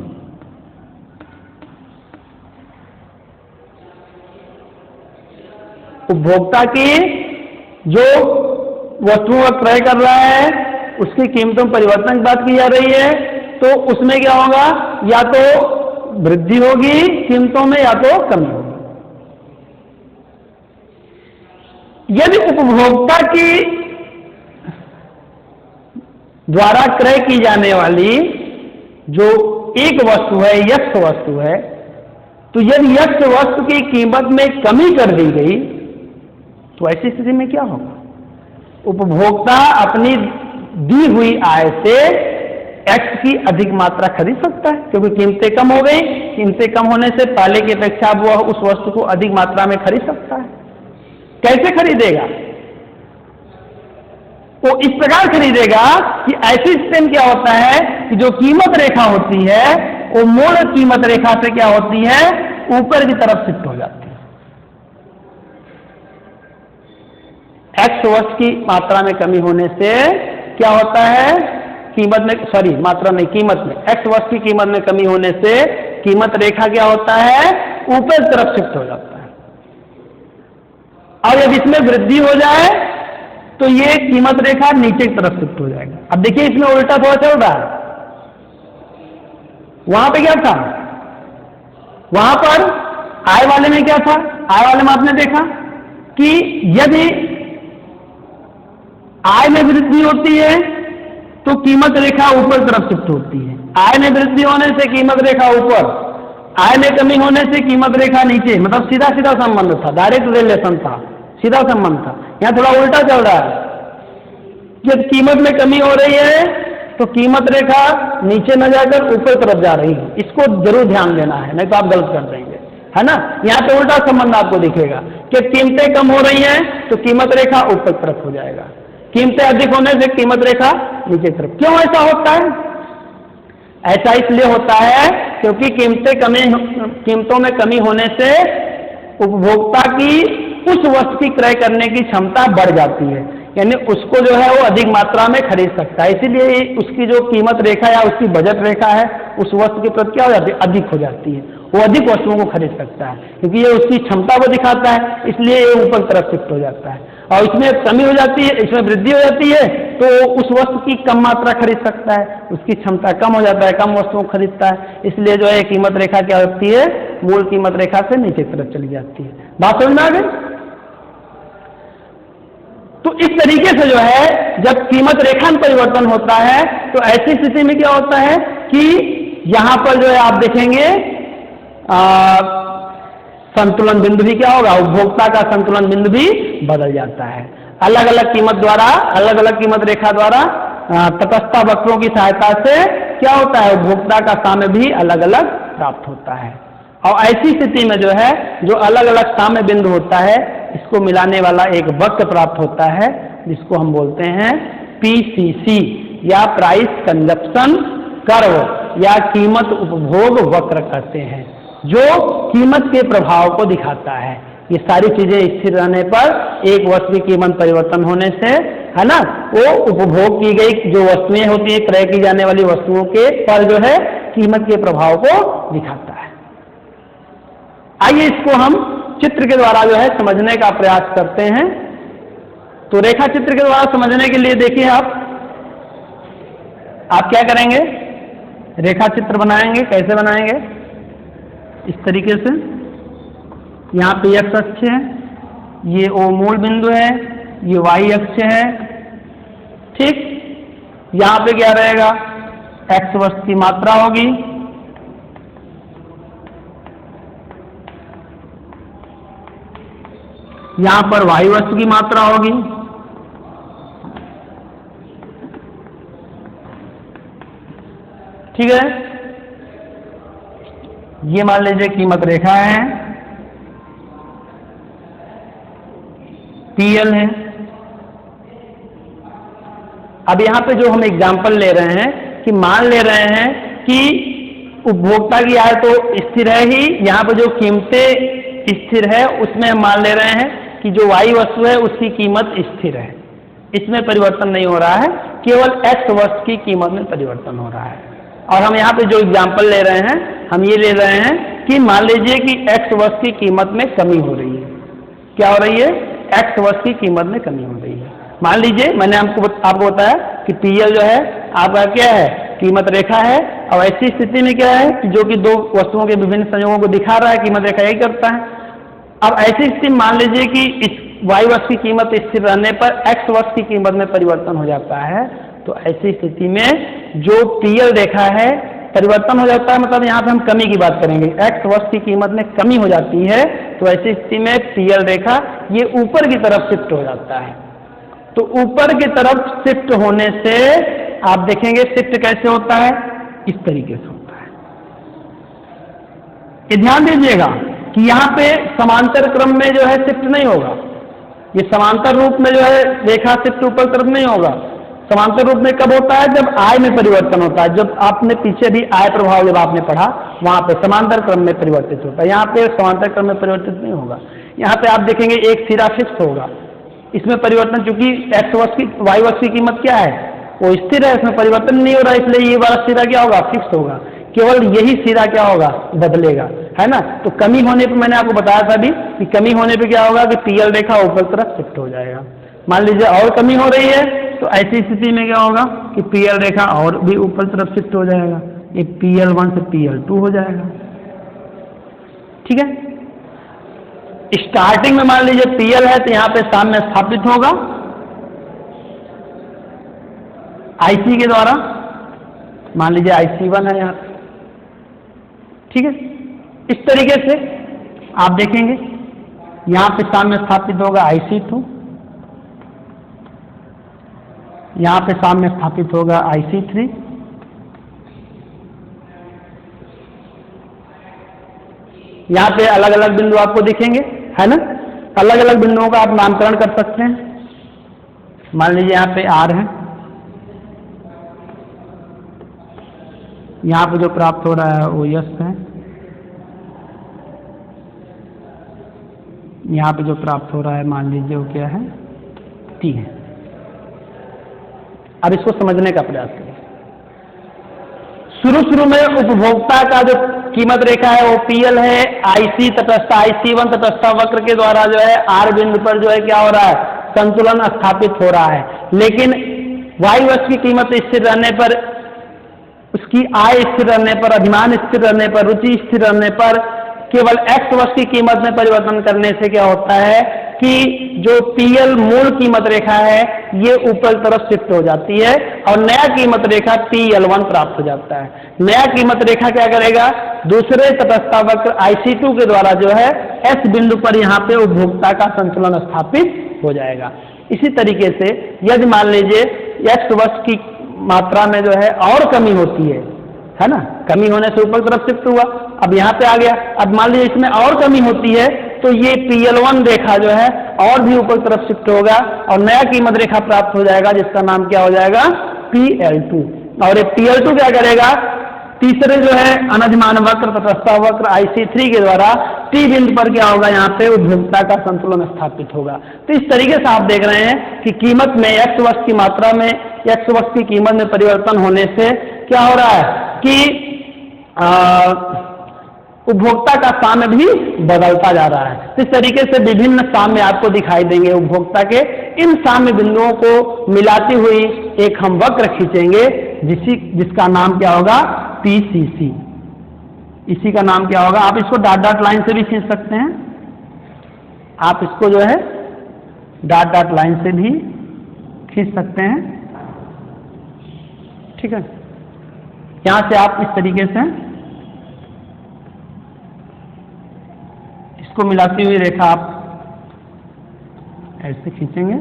उपभोक्ता की जो वस्तुओं का क्रय कर रहा है उसकी कीमतों में परिवर्तन की बात की जा रही है, तो उसमें क्या होगा? या तो वृद्धि होगी कीमतों में या तो कमी होगी। यदि उपभोक्ता की द्वारा क्रय की जाने वाली जो एक वस्तु है, यक्स वस्तु है, तो यदि यक्स वस्तु की कीमत में कमी कर दी गई तो ऐसी स्थिति में क्या होगा? उपभोक्ता अपनी दी हुई आय से एक्स की अधिक मात्रा खरीद सकता है, क्योंकि कीमतें कम हो गई। कीमतें कम होने से पहले की अपेक्षा वह उस वस्तु को अधिक मात्रा में खरीद सकता है। कैसे खरीदेगा? वो इस प्रकार खरीदेगा कि ऐसी स्थिति में क्या होता है कि जो कीमत रेखा होती है वो मूल कीमत रेखा से क्या होती है? ऊपर की तरफ शिफ्ट हो जाती है। एक्स वस्तु की मात्रा में कमी होने से क्या होता है? कीमत में, मात्रा नहीं, कीमत में, एक्स वस्तु की कीमत में कमी होने से कीमत रेखा क्या होता है? ऊपर की तरफ शिफ्ट हो जाता है। और यदि इसमें वृद्धि हो जाए तो ये कीमत रेखा नीचे की तरफ शिफ्ट हो जाएगा। अब देखिए इसमें उल्टा थोड़ा चल रहा है। वहां पे क्या था? वहां पर आय वाले में क्या था? आय वाले में आपने देखा कि यदि आय में वृद्धि होती है तो कीमत रेखा ऊपर तरफ शिफ्ट होती है। आय में वृद्धि होने से कीमत रेखा ऊपर, आय में कमी होने से कीमत रेखा नीचे, मतलब सीधा सीधा संबंध था, डायरेक्ट रिलेशन था, सीधा संबंध था। यहां थोड़ा उल्टा चल रहा है। जब कीमत में कमी हो रही है तो कीमत रेखा नीचे न जाकर ऊपर तरफ जा रही है। इसको जरूर ध्यान देना है, नहीं तो आप गलत कर देंगे, है ना। यहां पे उल्टा संबंध आपको दिखेगा कि कीमतें कम हो रही हैं तो कीमत रेखा ऊपर तरफ हो जाएगा, कीमतें अधिक होने से कीमत रेखा नीचे तरफ। क्यों ऐसा होता है? ऐसा इसलिए होता है क्योंकि कीमतों में कमी होने से उपभोक्ता की उस वस्तु की क्रय करने की क्षमता बढ़ जाती है, यानी उसको जो है वो अधिक मात्रा में खरीद सकता है। इसीलिए उसकी जो कीमत रेखा या उसकी बजट रेखा है उस वस्तु के प्रति क्या हो जाती है, अधिक हो जाती है। वो अधिक वस्तुओं को खरीद सकता है क्योंकि ये उसकी क्षमता को दिखाता है, इसलिए ये ऊपर की तरफ शिफ्ट हो जाता है। और इसमें कमी हो जाती है, इसमें वृद्धि हो जाती है तो उस वस्तु की कम मात्रा खरीद सकता है, उसकी क्षमता कम हो जाता है, कम वस्तुओं को खरीदता है। इसलिए जो है कीमत रेखा क्या होती है, मूल कीमत रेखा से नीचे की तरफ चली जाती है। बात समझ में आ गई? तो इस तरीके से जो है जब कीमत रेखा में परिवर्तन होता है तो ऐसी स्थिति में क्या होता है कि यहां पर जो है आप देखेंगे संतुलन बिंदु भी क्या होगा, उपभोक्ता का संतुलन बिंदु भी बदल जाता है। अलग अलग कीमत रेखा द्वारा तटस्थ वक्रों की सहायता से क्या होता है, उपभोक्ता का साम्य भी अलग अलग प्राप्त होता है। और ऐसी स्थिति में जो है जो अलग अलग साम्य बिंदु होता है इसको मिलाने वाला एक वक्र प्राप्त होता है जिसको हम बोलते हैं PCC या प्राइस कंजप्शन कर्व या कीमत उपभोग वक्र कहते हैं, जो कीमत के प्रभाव को दिखाता है। ये सारी चीजें स्थिर रहने पर एक वस्तु की कीमत परिवर्तन होने से है ना, वो उपभोग की गई जो वस्तुएं होती है, क्रय की जाने वाली वस्तुओं के पर जो है कीमत के प्रभाव को दिखाता है। आइए इसको हम चित्र के द्वारा जो है समझने का प्रयास करते हैं। तो रेखा चित्र के द्वारा समझने के लिए देखिए आप क्या करेंगे, रेखा चित्र बनाएंगे। कैसे बनाएंगे, इस तरीके से। यहाँ पे x अक्ष है, ये O मूल बिंदु है, ये y अक्ष है, ठीक। यहाँ पे क्या रहेगा, x वस्तु की मात्रा होगी, यहाँ पर y वस्तु की मात्रा होगी, ठीक है। ये मान लीजिए कीमत रेखा है, PL है। अब यहां पे जो हम एग्जाम्पल ले रहे हैं कि मान ले रहे हैं कि उपभोक्ता की आय तो स्थिर है ही, यहाँ पे जो कीमतें स्थिर है उसमें हम मान ले रहे हैं कि जो y वस्तु है उसकी कीमत स्थिर है, इसमें परिवर्तन नहीं हो रहा है, केवल x वस्तु की कीमत में परिवर्तन हो रहा है। और हम यहाँ पे जो एग्जाम्पल ले रहे हैं हम ये ले रहे हैं कि मान लीजिए कि x वस्तु की कीमत में कमी हो रही है। क्या हो रही है, x वस्तु की कीमत में कमी हो रही है। मान लीजिए मैंने आपको बताया कि PL जो है आपका क्या है, कीमत रेखा है। और ऐसी स्थिति में क्या है कि जो कि दो वस्तुओं के विभिन्न संयोगों को दिखा रहा है, कीमत रेखा यही करता है। अब ऐसी स्थिति मान लीजिए कि इस y वस्तु की कीमत स्थिर रहने पर x वस्तु की कीमत में परिवर्तन हो जाता है, तो ऐसी स्थिति में जो PL रेखा है परिवर्तन हो जाता है, मतलब यहाँ पे हम कमी की बात करेंगे, x वस्तु की कीमत में कमी हो जाती है, तो ऐसी स्थिति में PL रेखा ये ऊपर की तरफ शिफ्ट हो जाता है। तो ऊपर की तरफ शिफ्ट होने से आप देखेंगे शिफ्ट कैसे होता है, इस तरीके से होता है। ये ध्यान दीजिएगा कि यहाँ पे समांतर क्रम में जो है शिफ्ट नहीं होगा, ये समांतर रूप में जो है रेखा शिफ्ट ऊपर तरफ नहीं होगा। समांतर रूप में कब होता है, जब आय में परिवर्तन होता है। जब आपने पीछे भी आय प्रभाव जब आपने पढ़ा वहां पे समांतर क्रम में परिवर्तित होता है, यहाँ पे समांतर क्रम में परिवर्तित नहीं होगा। यहाँ पे आप देखेंगे एक सिरा फिक्स होगा, इसमें परिवर्तन, चूंकि x वस्तु की y वस्तु की कीमत क्या है, वो स्थिर है, इसमें परिवर्तन नहीं हो रहा, इसलिए ये वाला सिरा क्या होगा, फिक्स होगा। केवल यही सिरा क्या होगा, बदलेगा, है ना। तो कमी होने पे मैंने आपको बताया था अभी कि कमी होने पे क्या होगा कि PL रेखा ऊपर तरफ शिफ्ट हो जाएगा। मान लीजिए और कमी हो रही है तो ऐसी स्थिति में क्या होगा कि PL रेखा और भी ऊपर तरफ शिफ्ट हो जाएगा, ये PL1 से PL2 हो जाएगा, ठीक है। स्टार्टिंग में मान लीजिए PL है तो यहाँ पे सामने स्थापित होगा IC के द्वारा, मान लीजिए IC1 है यहाँ पे, ठीक है। इस तरीके से आप देखेंगे यहाँ पे सामने स्थापित होगा IC2, यहाँ पे सामने स्थापित होगा IC3, यहाँ पे अलग अलग बिंदु आपको दिखेंगे, है ना। अलग अलग बिंदुओं का आप नामकरण कर सकते हैं। मान लीजिए यहाँ पे R है, यहाँ पे जो प्राप्त हो रहा है वो यस है, यहाँ पे जो प्राप्त हो रहा है मान लीजिए वो क्या है, टी है। अब इसको समझने का प्रयास करें। शुरू में उपभोक्ता का जो कीमत रेखा है वो पीएल है, आईसी तटस्थ IC1 तटस्थ वक्र के द्वारा जो है आर बिंदु पर जो है क्या हो रहा है, संतुलन स्थापित हो रहा है। लेकिन वाई वस्तु की कीमत स्थिर रहने पर, उसकी आय स्थिर रहने पर, अधिमान स्थिर रहने पर, रुचि स्थिर रहने पर केवल एक्स वस्तु की कीमत में परिवर्तन करने से क्या होता है कि जो पीएल मूल कीमत रेखा है ये ऊपर तरफ शिफ्ट हो जाती है और नया कीमत रेखा PL1 प्राप्त हो जाता है। नया कीमत रेखा क्या करेगा, दूसरे तटस्थ वक्र IC2 के द्वारा जो है एस बिंदु पर यहाँ पे उपभोक्ता का संतुलन स्थापित हो जाएगा। इसी तरीके से यदि मान लीजिए एक्स वस्तु की मात्रा में जो है और कमी होती है ना, कमी होने से ऊपर तरफ शिफ्ट हुआ, अब यहाँ पे आ गया। अब मान लीजिए इसमें और कमी होती है तो ये PL1 रेखा जो है और भी ऊपर तरफ शिफ्ट होगा और नया कीमत रेखा प्राप्त हो जाएगा जिसका नाम क्या हो जाएगा, PL2। और ये PL2 क्या करेगा, तीसरे जो है अनधिमान वक्र तटस्थ वक्र IC3 के द्वारा टी बिंदु पर क्या होगा, यहाँ पे उपभोक्ता का संतुलन स्थापित होगा। तो इस तरीके से आप देख रहे हैं कि कीमत में एक्स वस्तु की मात्रा में एक्स वस्तु की कीमत में परिवर्तन होने से क्या हो रहा है कि उपभोक्ता का साम्य भी बदलता जा रहा है। इस तरीके से विभिन्न साम्य आपको दिखाई देंगे उपभोक्ता के। इन साम्य बिंदुओं को मिलाती हुई एक हम वक्र खींचेंगे जिसका नाम क्या होगा, PCC। इसी का नाम क्या होगा, आप इसको डॉट डॉट लाइन से भी खींच सकते हैं, आप इसको जो है डॉट डॉट लाइन से भी खींच सकते हैं, ठीक है। यहां से आप इस तरीके से इसको मिलाती हुई रेखा आप ऐसे खींचेंगे,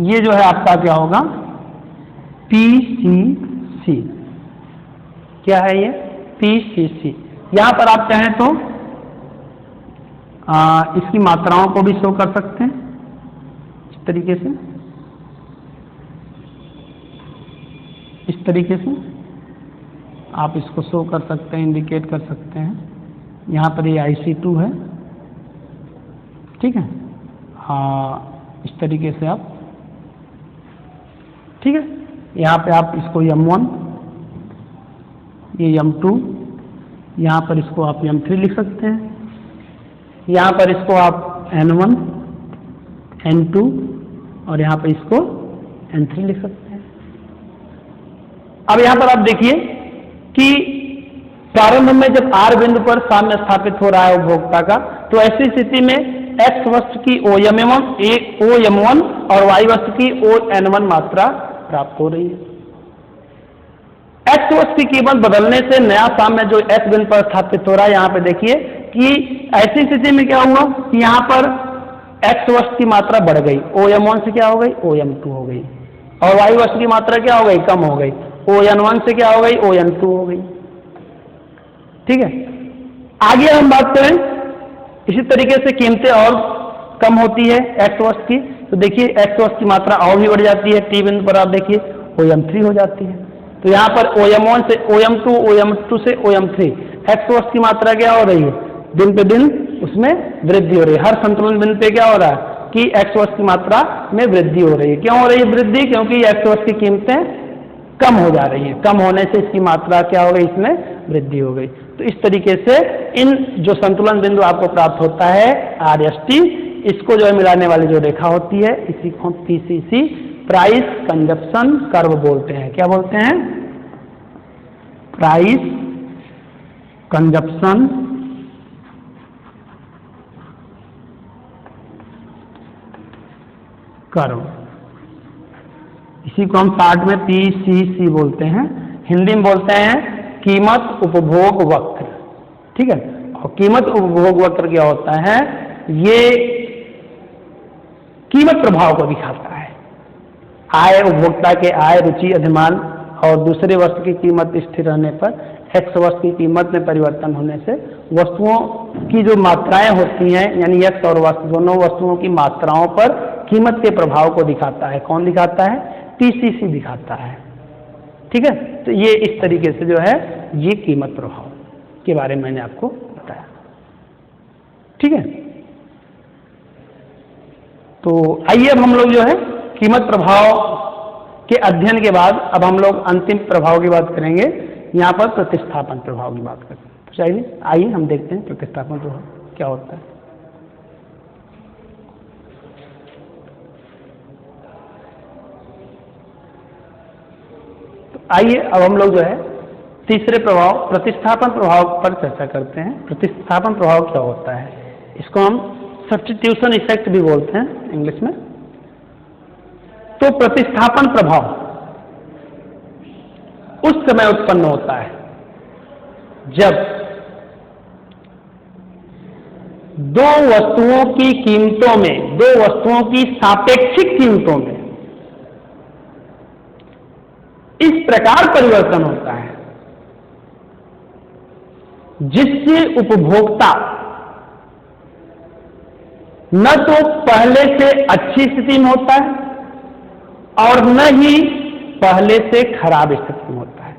ये जो है आपका क्या होगा, PCC। क्या है ये, PCC। यहां पर आप चाहें तो इसकी मात्राओं को भी शो कर सकते हैं इस तरीके से, इस तरीके से आप इसको शो कर सकते हैं, इंडिकेट कर सकते हैं। यहाँ पर ये IC2 है, ठीक है, इस तरीके से आप, ठीक है। यहाँ पे आप इसको M1, ये M2, यहाँ पर इसको आप M3 लिख सकते हैं, यहाँ पर इसको आप N1, N2 और यहाँ पर इसको N3 लिख सकते हैं। अब यहाँ पर आप देखिए कि प्रारंभ में जब R बिंदु पर साम्य स्थापित हो रहा है उपभोक्ता का, तो ऐसी स्थिति में X वस्तु की OM1 और Y वस्तु की ON1 मात्रा प्राप्त हो रही है। X वस्तु की कीमत बदलने से नया साम्य जो X बिंदु पर स्थापित हो रहा है, यहाँ पे देखिए कि ऐसी स्थिति में क्या हुआ कि यहाँ पर X वस्तु की मात्रा बढ़ गई, OM1 से क्या हो गई, OM2 हो गई, और Y वस्तु की मात्रा क्या हो गई, कम हो गई, ON1 से क्या हो गई, ON2 हो गई, ठीक है। आगे हम बात करें, इसी तरीके से कीमतें और कम होती है एक्स वस्तु की, तो देखिए एक्स वस्तु की मात्रा और भी बढ़ जाती है, टी बिंदु पर आप देखिए OM3 हो जाती है। तो यहाँ पर OM1 से OM2, OM2 से OM3 एक्स वस्तु की मात्रा क्या हो रही है, दिन पे दिन उसमें वृद्धि हो रही है। हर संतुलन बिंदु पे क्या हो रहा है कि एक्स वस्तु की मात्रा में वृद्धि हो रही है। क्यों हो रही है वृद्धि, क्योंकि एक्स वस्तु की कीमतें कम हो जा रही है, कम होने से इसकी मात्रा क्या हो गई, इसमें वृद्धि हो गई। तो इस तरीके से इन जो संतुलन बिंदु आपको प्राप्त होता है RST, इसको जो है मिलाने वाली जो रेखा होती है इसी को PCC प्राइस कंजप्शन कर्व बोलते हैं। क्या बोलते हैं, प्राइस कंजप्शन कर्व, इसी को हम शॉर्ट में PCC बोलते हैं, हिंदी में बोलते हैं कीमत उपभोग वक्र, ठीक है। और कीमत उपभोग वक्र क्या होता है, ये कीमत प्रभाव को दिखाता है। आय, उपभोक्ता के आय, रुचि, अधिमान और दूसरे वस्तु की कीमत स्थिर रहने पर एक्स वस्तु की कीमत में परिवर्तन होने से वस्तुओं की जो मात्राएं होती हैं, यानी एक्स और वस्तु दोनों वस्तुओं की मात्राओं पर कीमत के प्रभाव को दिखाता है। कौन दिखाता है, PCC दिखाता है, ठीक है, तो ये इस तरीके से जो है ये कीमत प्रभाव के बारे में मैंने आपको बताया। ठीक है, तो आइए अब हम लोग जो है कीमत प्रभाव के अध्ययन के बाद अब हम लोग अंतिम प्रभाव की बात करेंगे, यहाँ पर प्रतिस्थापन प्रभाव की बात करेंगे। तो चलिए आइए हम देखते हैं प्रतिस्थापन प्रभाव क्या होता है। तो आइए अब हम लोग जो है तीसरे प्रभाव प्रतिस्थापन प्रभाव पर चर्चा करते हैं। प्रतिस्थापन प्रभाव क्या होता है, इसको हम सब्स्टिट्यूशन इफेक्ट भी बोलते हैं इंग्लिश में। तो प्रतिस्थापन प्रभाव उस समय उत्पन्न होता है जब दो वस्तुओं की कीमतों में, दो वस्तुओं की सापेक्षिक कीमतों में इस प्रकार परिवर्तन होता है जिससे उपभोक्ता न तो पहले से अच्छी स्थिति में होता है और न ही पहले से खराब स्थिति में होता है,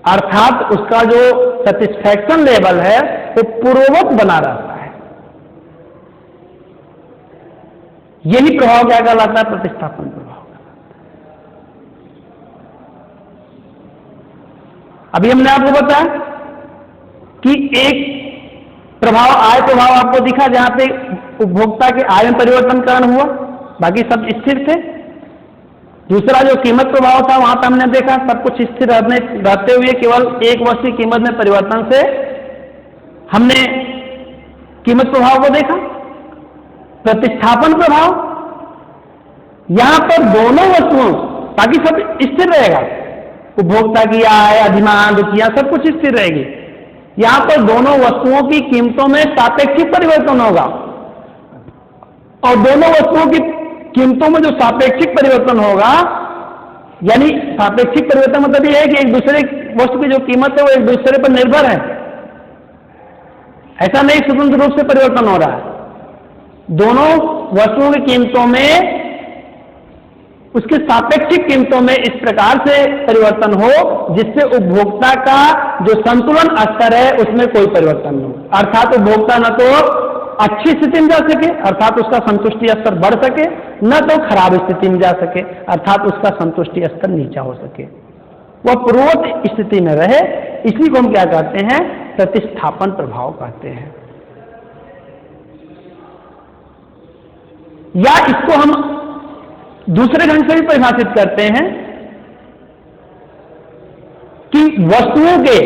अर्थात उसका जो सेटिस्फैक्शन लेवल है वो पूर्ववत बना रहता है। यही प्रभाव क्या कहलाता है, प्रतिस्थापन प्रभाव। अभी हमने आपको बताया कि एक प्रभाव आय प्रभाव आपको दिखा जहां पे उपभोक्ता के आय में परिवर्तन कारण हुआ, बाकी सब स्थिर थे। दूसरा जो कीमत प्रभाव था वहां पर हमने देखा सब कुछ स्थिर रहते हुए केवल एक वस्तु की कीमत में परिवर्तन से हमने कीमत प्रभाव को देखा। प्रतिस्थापन प्रभाव, यहां पर दोनों वस्तुओं, बाकी सब स्थिर रहेगा, उपभोक्ता की आय, अधिमान, रुचियां सब कुछ स्थिर रहेगी। यहां पर दोनों वस्तुओं की कीमतों में सापेक्षिक परिवर्तन होगा और दोनों वस्तुओं की कीमतों में जो सापेक्षिक परिवर्तन होगा, यानी सापेक्षिक परिवर्तन मतलब यह है कि एक दूसरे वस्तु की जो कीमत है वो एक दूसरे पर निर्भर है, ऐसा नहीं स्वतंत्र रूप से परिवर्तन हो रहा है। दोनों वस्तुओं की कीमतों में, उसके सापेक्षिक कीमतों में इस प्रकार से परिवर्तन हो जिससे उपभोक्ता का जो संतुलन स्तर है उसमें कोई परिवर्तन न हो, अर्थात उपभोक्ता न तो अच्छी स्थिति में जा सके अर्थात उसका संतुष्टि स्तर बढ़ सके, न तो खराब स्थिति में जा सके अर्थात उसका संतुष्टि स्तर नीचा हो सके, वह पूर्ववत स्थिति में रहे। इसी को हम क्या कहते हैं, प्रतिस्थापन प्रभाव कहते हैं। या इसको हम दूसरे ढंग से भी परिभाषित करते हैं कि वस्तुओं के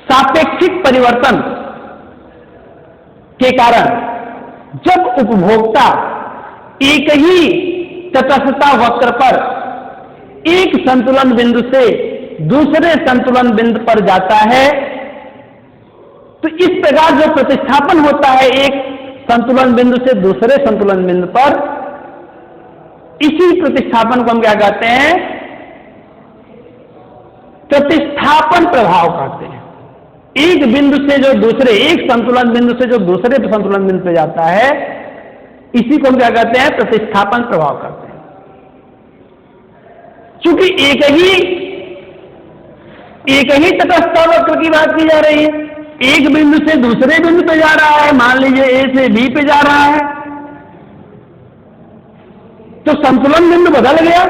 सापेक्षिक परिवर्तन के कारण जब उपभोक्ता एक ही तटस्थता वक्र पर एक संतुलन बिंदु से दूसरे संतुलन बिंदु पर जाता है, तो इस प्रकार जो प्रतिस्थापन होता है एक संतुलन बिंदु से दूसरे संतुलन बिंदु पर, इसी प्रतिस्थापन को हम क्या कहते हैं, प्रतिस्थापन प्रभाव कहते हैं। एक बिंदु से जो दूसरे, एक संतुलन बिंदु से जो दूसरे संतुलन बिंदु पे जाता है, इसी को हम क्या कहते हैं, प्रतिस्थापन प्रभाव कहते हैं। चूंकि एक ही तटस्थ वक्र की बात की जा रही है, एक बिंदु से दूसरे बिंदु पे जा रहा है, मान लीजिए ए से बी पे जा रहा है, तो संतुलन बिंदु बदल गया,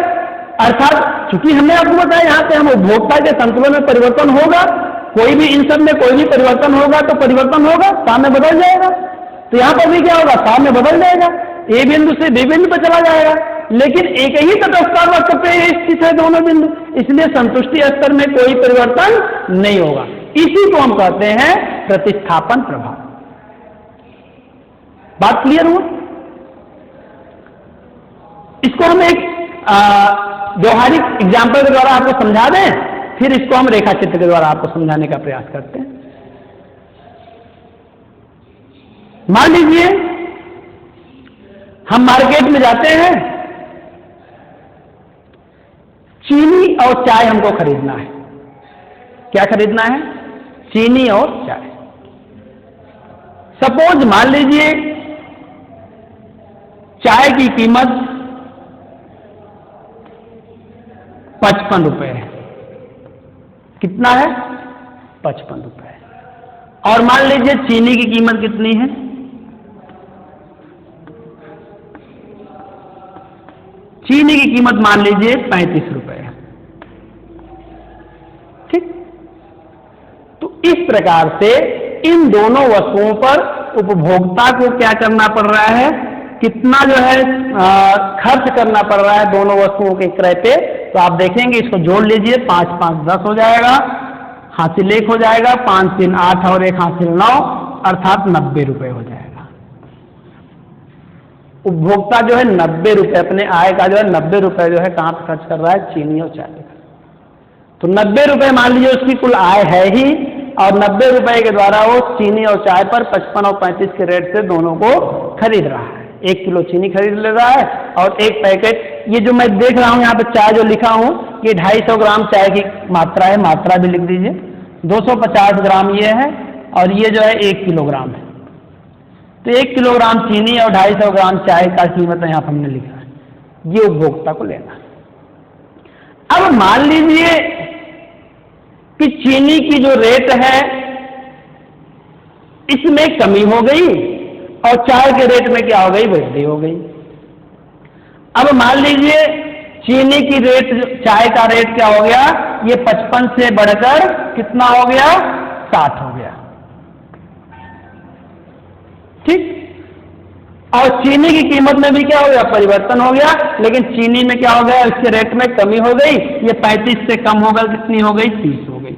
अर्थात चूंकि हमने आपको बताया यहां पे हम उपभोक्ता के संतुलन में परिवर्तन होगा, कोई भी इन सब में कोई भी परिवर्तन होगा तो परिवर्तन होगा, सामने बदल जाएगा। तो यहां पर भी क्या होगा, सामने बदल जाएगा, ए बिंदु से बी बिंदु पर चला जाएगा, लेकिन एक ही तटस्थ वक्र पे स्थित है दोनों बिंदु, इसलिए संतुष्टि स्तर में कोई परिवर्तन नहीं होगा। इसी को हम कहते हैं प्रतिस्थापन प्रभाव। बात क्लियर हुआ? इसको हम एक व्यवहारिक एग्जाम्पल के द्वारा आपको समझा दें, फिर इसको हम रेखा चित्र के द्वारा आपको समझाने का प्रयास करते हैं। मान लीजिए हम मार्केट में जाते हैं, चीनी और चाय हमको खरीदना है। क्या खरीदना है? चीनी और चाय। सपोज मान लीजिए चाय की कीमत 55 रुपए। कितना है? 55 रुपए। और मान लीजिए चीनी की कीमत कितनी है? चीनी की कीमत मान लीजिए 35 रुपए। ठीक। तो इस प्रकार से इन दोनों वस्तुओं पर उपभोक्ता को क्या करना पड़ रहा है, कितना जो है खर्च करना पड़ रहा है दोनों वस्तुओं के क्रय पे। तो आप देखेंगे, इसको जोड़ लीजिए, 5 5 10 हो जाएगा, हासिल 1 हो जाएगा, 5 3 8 और 1 हासिल 9, अर्थात 90 रुपए हो जाएगा। उपभोक्ता जो है 90 रुपए अपने आय का जो है 90 रुपए जो है कहां पर खर्च कर रहा है? चीनी और चाय पर। तो 90 रुपए मान लीजिए उसकी कुल आय है ही, और 90 रुपए के द्वारा वो चीनी और चाय पर 55 और 35 के रेट से दोनों को खरीद रहा है। 1 किलो चीनी खरीद ले रहा है और 1 पैकेट, ये जो मैं देख रहा हूं यहाँ पे चाय जो लिखा हूं, ये 250 ग्राम चाय की मात्रा है, मात्रा भी लिख दीजिए। 250 ग्राम ये है और ये जो है 1 किलोग्राम है। तो 1 किलोग्राम चीनी और 250 ग्राम चाय का कीमत यहाँ पर हमने लिखा है, ये उपभोक्ता को लेना है। अब मान लीजिए कि चीनी की जो रेट है इसमें कमी हो गई और चाय के रेट में क्या हो गई? वृद्धि हो गई। अब मान लीजिए चीनी की रेट, चाय का रेट क्या हो गया? ये 55 से बढ़कर कितना हो गया? 60 हो गया। ठीक। और चीनी की कीमत में भी क्या हो गया? परिवर्तन हो गया, लेकिन चीनी में क्या हो गया? इसके रेट में कमी हो गई, ये 35 से कम होकर कितनी हो गई? 30 हो गई।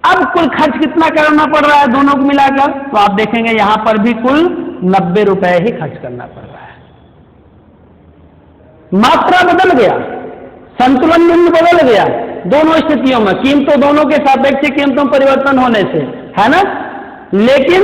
अब कुल खर्च कितना करना पड़ रहा है दोनों को मिलाकर? तो आप देखेंगे यहां पर भी कुल 90 रुपए ही खर्च करना पड़ रहा है। मात्रा बदल गया, संतुलन बिंदु बदल गया दोनों स्थितियों में, कीमतों दोनों के सापेक्ष कीमतों में परिवर्तन होने से, है ना। लेकिन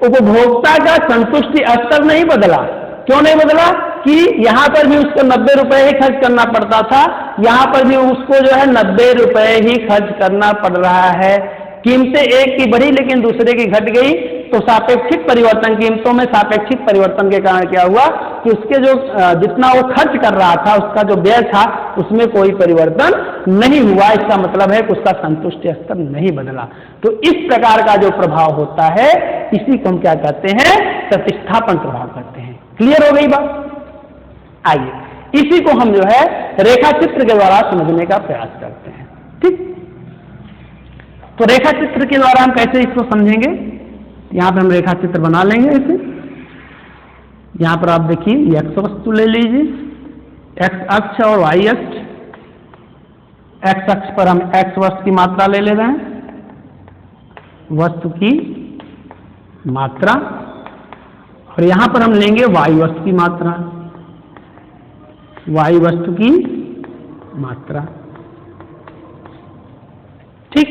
उपभोक्ता का संतुष्टि स्तर नहीं बदला। क्यों नहीं बदला? कि यहां पर भी उसको 90 रुपए ही खर्च करना पड़ता था, यहां पर भी उसको जो है 90 रुपए ही खर्च करना पड़ रहा है। कीमतें एक की बढ़ी लेकिन दूसरे की घट गई, तो सापेक्षिक परिवर्तन, कीमतों में सापेक्षिक परिवर्तन के कारण क्या हुआ कि उसके जो जितना वो खर्च कर रहा था, उसका जो व्यय था, उसमें कोई परिवर्तन नहीं हुआ। इसका मतलब है कि उसका संतुष्टि स्तर नहीं बदला। तो इस प्रकार का जो प्रभाव होता है, इसी को हम क्या कहते हैं? प्रतिस्थापन प्रभाव कहते हैं। क्लियर हो गई बात? आइए इसी को हम जो है रेखा चित्र के द्वारा समझने का प्रयास करते हैं। ठीक। तो रेखा चित्र के द्वारा हम कैसे इसको समझेंगे? यहां पर हम रेखा चित्र बना लेंगे ऐसे। यहां पर आप देखिए, एक्स वस्तु ले लीजिए, एक्स अक्ष और वाई अक्ष। एक्स अक्ष पर हम एक्स वस्तु की मात्रा ले रहे हैं, वस्तु की मात्रा, और यहां पर हम लेंगे वाई वस्तु की मात्रा, वाई वस्तु की मात्रा। ठीक।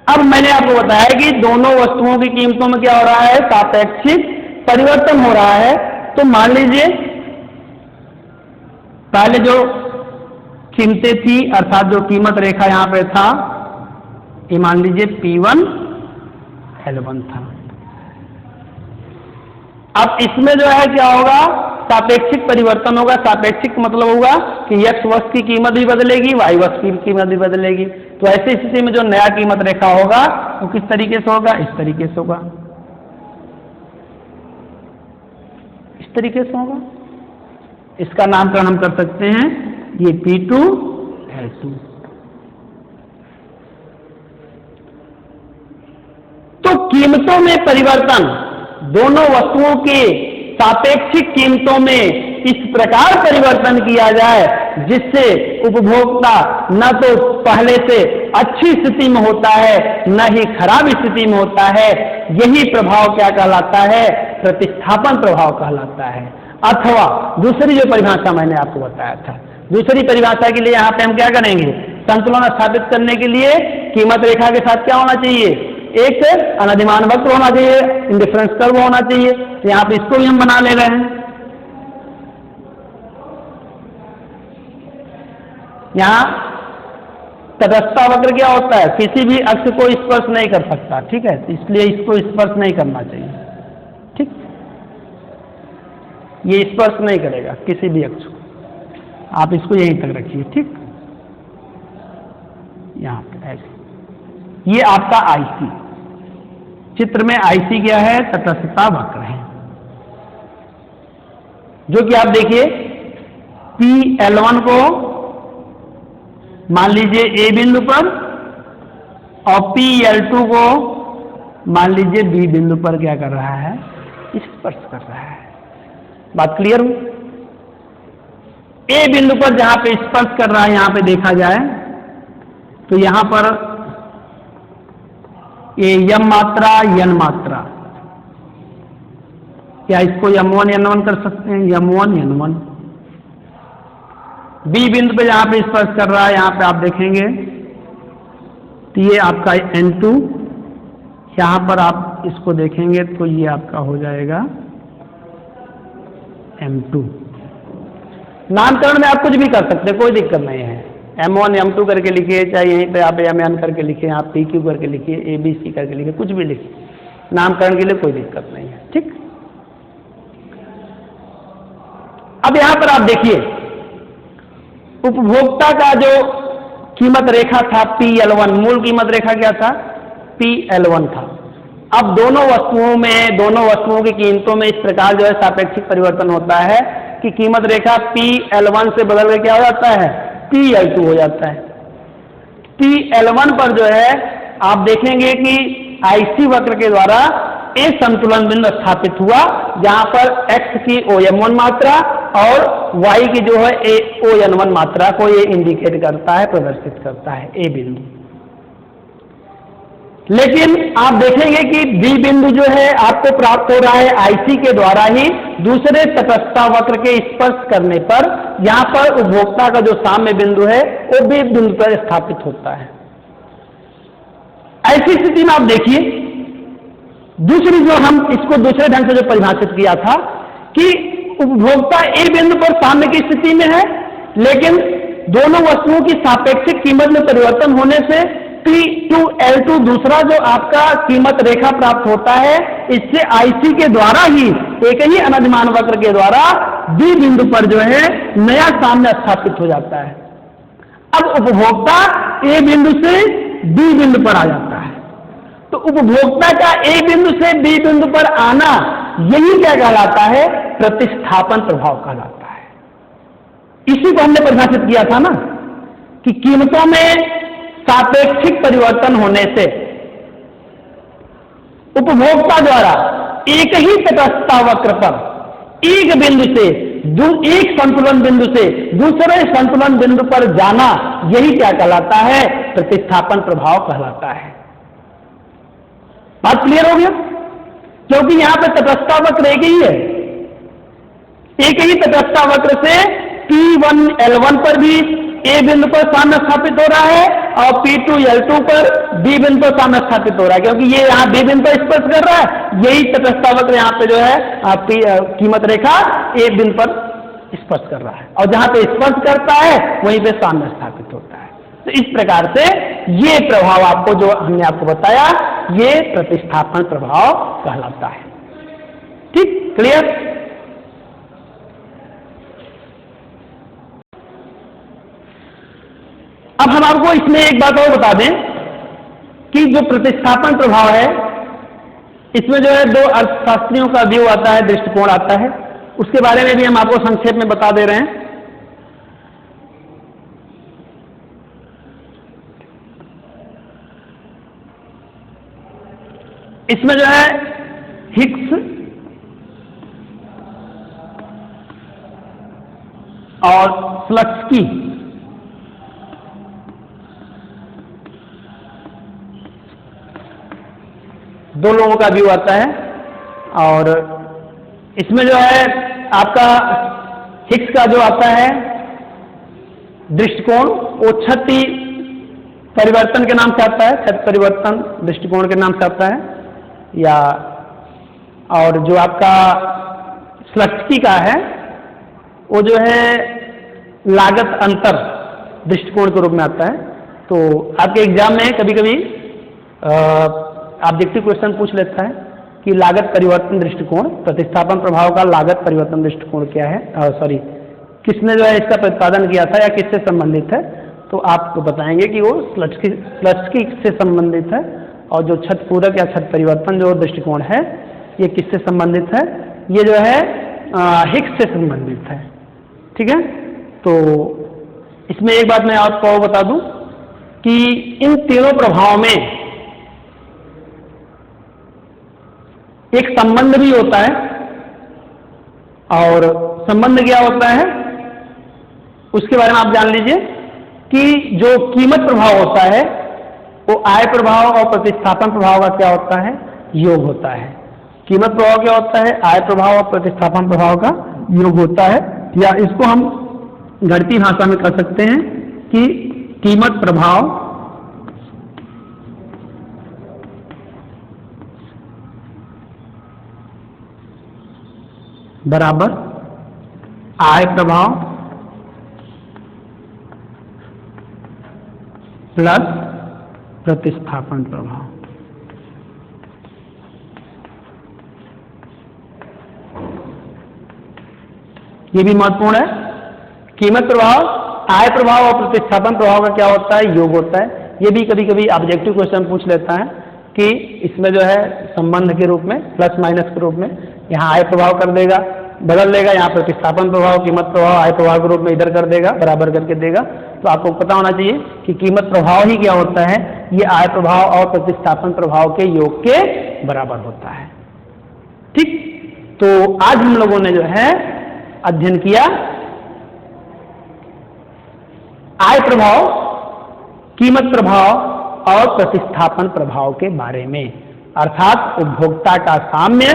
अब मैंने आपको बताया कि दोनों वस्तुओं की कीमतों में क्या हो रहा है? सापेक्षिक परिवर्तन हो रहा है। तो मान लीजिए पहले जो कीमतें थी, अर्थात जो कीमत रेखा यहां पे था, ये मान लीजिए P1 L1 था। अब इसमें जो है क्या होगा? सापेक्षिक परिवर्तन होगा। सापेक्षिक मतलब होगा कि एक्स वस्तु की कीमत भी बदलेगी, वाई वस्तु की कीमत भी बदलेगी। तो ऐसी स्थिति में जो नया कीमत रेखा होगा वो किस तरीके से होगा? इस तरीके से होगा, इस तरीके से होगा। इसका नामकरण हम कर सकते हैं, ये P2 L2। तो कीमतों में परिवर्तन, दोनों वस्तुओं के सापेक्षिक कीमतों में इस प्रकार परिवर्तन किया जाए जिससे उपभोक्ता न तो पहले से अच्छी स्थिति में होता है, न ही खराब स्थिति में होता है। यही प्रभाव क्या कहलाता है? प्रतिस्थापन प्रभाव कहलाता है। अथवा दूसरी जो परिभाषा मैंने आपको बताया था, दूसरी परिभाषा के लिए यहाँ पे हम क्या करेंगे? संतुलन स्थापित करने के लिए कीमत रेखा के साथ क्या होना चाहिए? एक अनधिमान वक्र होना चाहिए, इंडिफरेंस कर्व होना चाहिए। तो यहाँ पे इसको भी हम बना ले रहे हैं। यहाँ तटस्थता वक्र क्या होता है? किसी भी अक्ष को स्पर्श नहीं कर सकता। ठीक है, इसलिए इसको स्पर्श नहीं करना चाहिए। ठीक। ये स्पर्श नहीं करेगा किसी भी अक्ष को, आप इसको यहीं तक रखिए, ठीक, यहाँ पे ऐसे। ये आपका आईसी, चित्र में आईसी क्या है, तटस्थता वक्र है, जो कि आप देखिए PL1 को मान लीजिए A बिंदु पर और PL2 को मान लीजिए B बिंदु पर क्या कर रहा है, स्पर्श कर रहा है। बात क्लियर हुई? A बिंदु पर जहां पे स्पर्श कर रहा है, यहां पे देखा जाए तो यहां पर ये यम मात्रा यन मात्रा, क्या इसको M1 N1 कर सकते हैं, M1 N1। B बिंदु पे जहां पे स्पर्श कर रहा है, यहां पे आप देखेंगे तो ये आपका N2, यहां पर आप इसको देखेंगे तो ये आपका हो जाएगा M2। नामकरण में आप कुछ भी कर सकते हैं, कोई दिक्कत नहीं है, M1 M2 करके लिखिए, चाहे यहीं पे आप MN करके लिखिए, आप PQ करके लिखिए, ABC करके लिखिए, कुछ भी लिखिए, नामकरण के लिए कोई दिक्कत नहीं है, ठीक। अब यहां पर आप देखिए उपभोक्ता का जो कीमत रेखा था PL1, मूल कीमत रेखा क्या था, PL1 था। अब दोनों वस्तुओं की कीमतों में इस प्रकार जो है सापेक्षिक परिवर्तन होता है कि कीमत रेखा PL1 से बदल के क्या हो जाता है, PL2 हो जाता है। PL1 पर जो है आप देखेंगे कि IC वक्र के द्वारा एक संतुलन बिंदु स्थापित हुआ, जहां पर x की OM1 मात्रा और y की जो है ON1 मात्रा को ये इंडिकेट करता है, प्रदर्शित करता है A बिंदु। लेकिन आप देखेंगे कि B बिंदु जो है आपको प्राप्त हो रहा है IC के द्वारा ही दूसरे तटस्थता वक्र के स्पर्श करने पर, यहां पर उपभोक्ता का जो साम्य बिंदु है वो B बिंदु पर स्थापित होता है। ऐसी स्थिति में आप देखिए दूसरी, जो हम इसको दूसरे ढंग से जो परिभाषित किया था कि उपभोक्ता A बिंदु पर साम्य की स्थिति में है, लेकिन दोनों वस्तुओं की सापेक्षिक कीमत में परिवर्तन होने से P2L2 दूसरा जो आपका कीमत रेखा प्राप्त होता है, इससे IC के द्वारा ही एक ही अनधिमान वक्र के द्वारा B बिंदु पर जो है नया साम्य स्थापित हो जाता है। अब उपभोक्ता A बिंदु से B बिंदु पर आ जाता है, तो उपभोक्ता का A बिंदु से B बिंदु पर आना, यही क्या कहलाता है, प्रतिस्थापन प्रभाव कहलाता है। इसी को हमने परिभाषित किया था ना कि कीमतों में सापेक्षिक परिवर्तन होने से उपभोक्ता द्वारा एक ही तटस्थता वक्र पर एक बिंदु से एक संतुलन बिंदु से दूसरे संतुलन बिंदु पर जाना, यही क्या कहलाता है, प्रतिस्थापन प्रभाव कहलाता है। बात क्लियर हो गया? क्योंकि यहां पे तटस्थता वक्र एक ही है, एक ही तटस्थता वक्र से P1L1 पर भी A बिंदु पर साम्य स्थापित हो रहा है और P2L2 पर B बिंदु पर साम्य स्थापित हो रहा है, क्योंकि ये यहाँ B बिंदु पर स्पर्श कर रहा है, यही तटस्थता वक्र यहाँ पे जो है कीमत रेखा A बिंदु पर स्पर्श कर रहा है, और जहां पे स्पर्श करता है वहीं पे साम्य स्थापित होता है। तो इस प्रकार से ये प्रभाव आपको जो हमने आपको बताया, ये प्रतिस्थापन प्रभाव कहलाता है। ठीक, क्लियर? अब हम आपको इसमें एक बात और बता दें कि जो प्रतिस्थापन प्रभाव है, इसमें जो है दो अर्थशास्त्रियों का व्यू आता है, दृष्टिकोण आता है, उसके बारे में भी हम आपको संक्षेप में बता दे रहे हैं। इसमें जो है हिग्स और स्लट्सकी दो लोगों का व्यू आता है, और इसमें जो है आपका हिग्स का जो आता है दृष्टिकोण, वो क्षति परिवर्तन के नाम से आता है, क्षति परिवर्तन दृष्टिकोण के नाम से आता है, या और जो आपका स्लट्सकी का है वो जो है लागत अंतर दृष्टिकोण के रूप में आता है। तो आपके एग्जाम में कभी कभी ऑब्जेक्टिव क्वेश्चन पूछ लेता है कि लागत परिवर्तन दृष्टिकोण, प्रतिस्थापन प्रभाव का लागत परिवर्तन दृष्टिकोण क्या है, किसने जो है इसका प्रतिपादन किया था या किससे संबंधित है, तो आप बताएंगे कि वो स्लट्सकी से संबंधित है। और जो छत पूरक या छत परिवर्तन जो दृष्टिकोण है ये किससे संबंधित है, ये जो है हिग्स से संबंधित है। ठीक है, तो इसमें एक बात मैं आपको बता दूं कि इन तीनों प्रभावों में एक संबंध भी होता है, और संबंध क्या होता है उसके बारे में आप जान लीजिए कि जो कीमत प्रभाव होता है वो आय प्रभाव और प्रतिस्थापन प्रभाव का क्या होता है, योग होता है। कीमत प्रभाव क्या होता है, आय प्रभाव और प्रतिस्थापन प्रभाव का योग होता है, या इसको हम गणितीय भाषा में कह सकते हैं कि कीमत प्रभाव बराबर आय प्रभाव प्लस प्रतिस्थापन प्रभाव। ये भी महत्वपूर्ण है। कीमत प्रभाव, आय प्रभाव और प्रतिस्थापन प्रभाव का क्या होता है, योग होता है। ये भी कभी कभी ऑब्जेक्टिव क्वेश्चन पूछ लेता है कि इसमें जो है संबंध के रूप में प्लस माइनस के रूप में यहाँ आय प्रभाव कर देगा, बदल देगा, यहाँ प्रतिस्थापन प्रभाव कीमत प्रभाव आय प्रभाव के रूप में इधर कर देगा, बराबर करके देगा। तो आपको पता होना चाहिए कि कीमत प्रभाव ही क्या होता है, ये आय प्रभाव और प्रतिस्थापन प्रभाव के योग के बराबर होता है। ठीक, तो आज हम लोगों ने जो है अध्ययन किया आय प्रभाव, कीमत प्रभाव और प्रतिस्थापन प्रभाव के बारे में, अर्थात उपभोक्ता का साम्य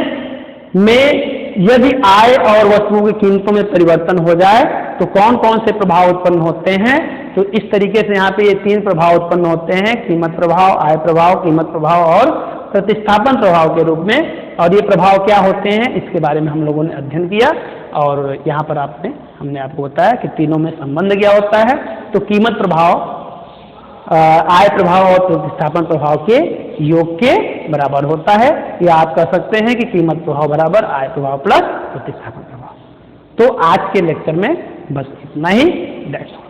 में यदि आय और वस्तुओं की कीमतों में परिवर्तन हो जाए तो कौन कौन से प्रभाव उत्पन्न होते हैं। तो इस तरीके से यहाँ पे ये तीन प्रभाव उत्पन्न होते हैं, कीमत प्रभाव, आय प्रभाव, कीमत प्रभाव और प्रतिस्थापन प्रभाव के रूप में। और ये प्रभाव क्या होते हैं इसके बारे में हम लोगों ने अध्ययन किया, और यहाँ पर हमने आपको बताया कि तीनों में संबंध क्या होता है। तो कीमत प्रभाव आय प्रभाव और प्रतिस्थापन प्रभाव के योग के बराबर होता है, या आप कह सकते हैं कि कीमत प्रभाव बराबर आय प्रभाव प्लस प्रतिस्थापन प्रभाव। तो आज के लेक्चर में बस इतना ही। That's all.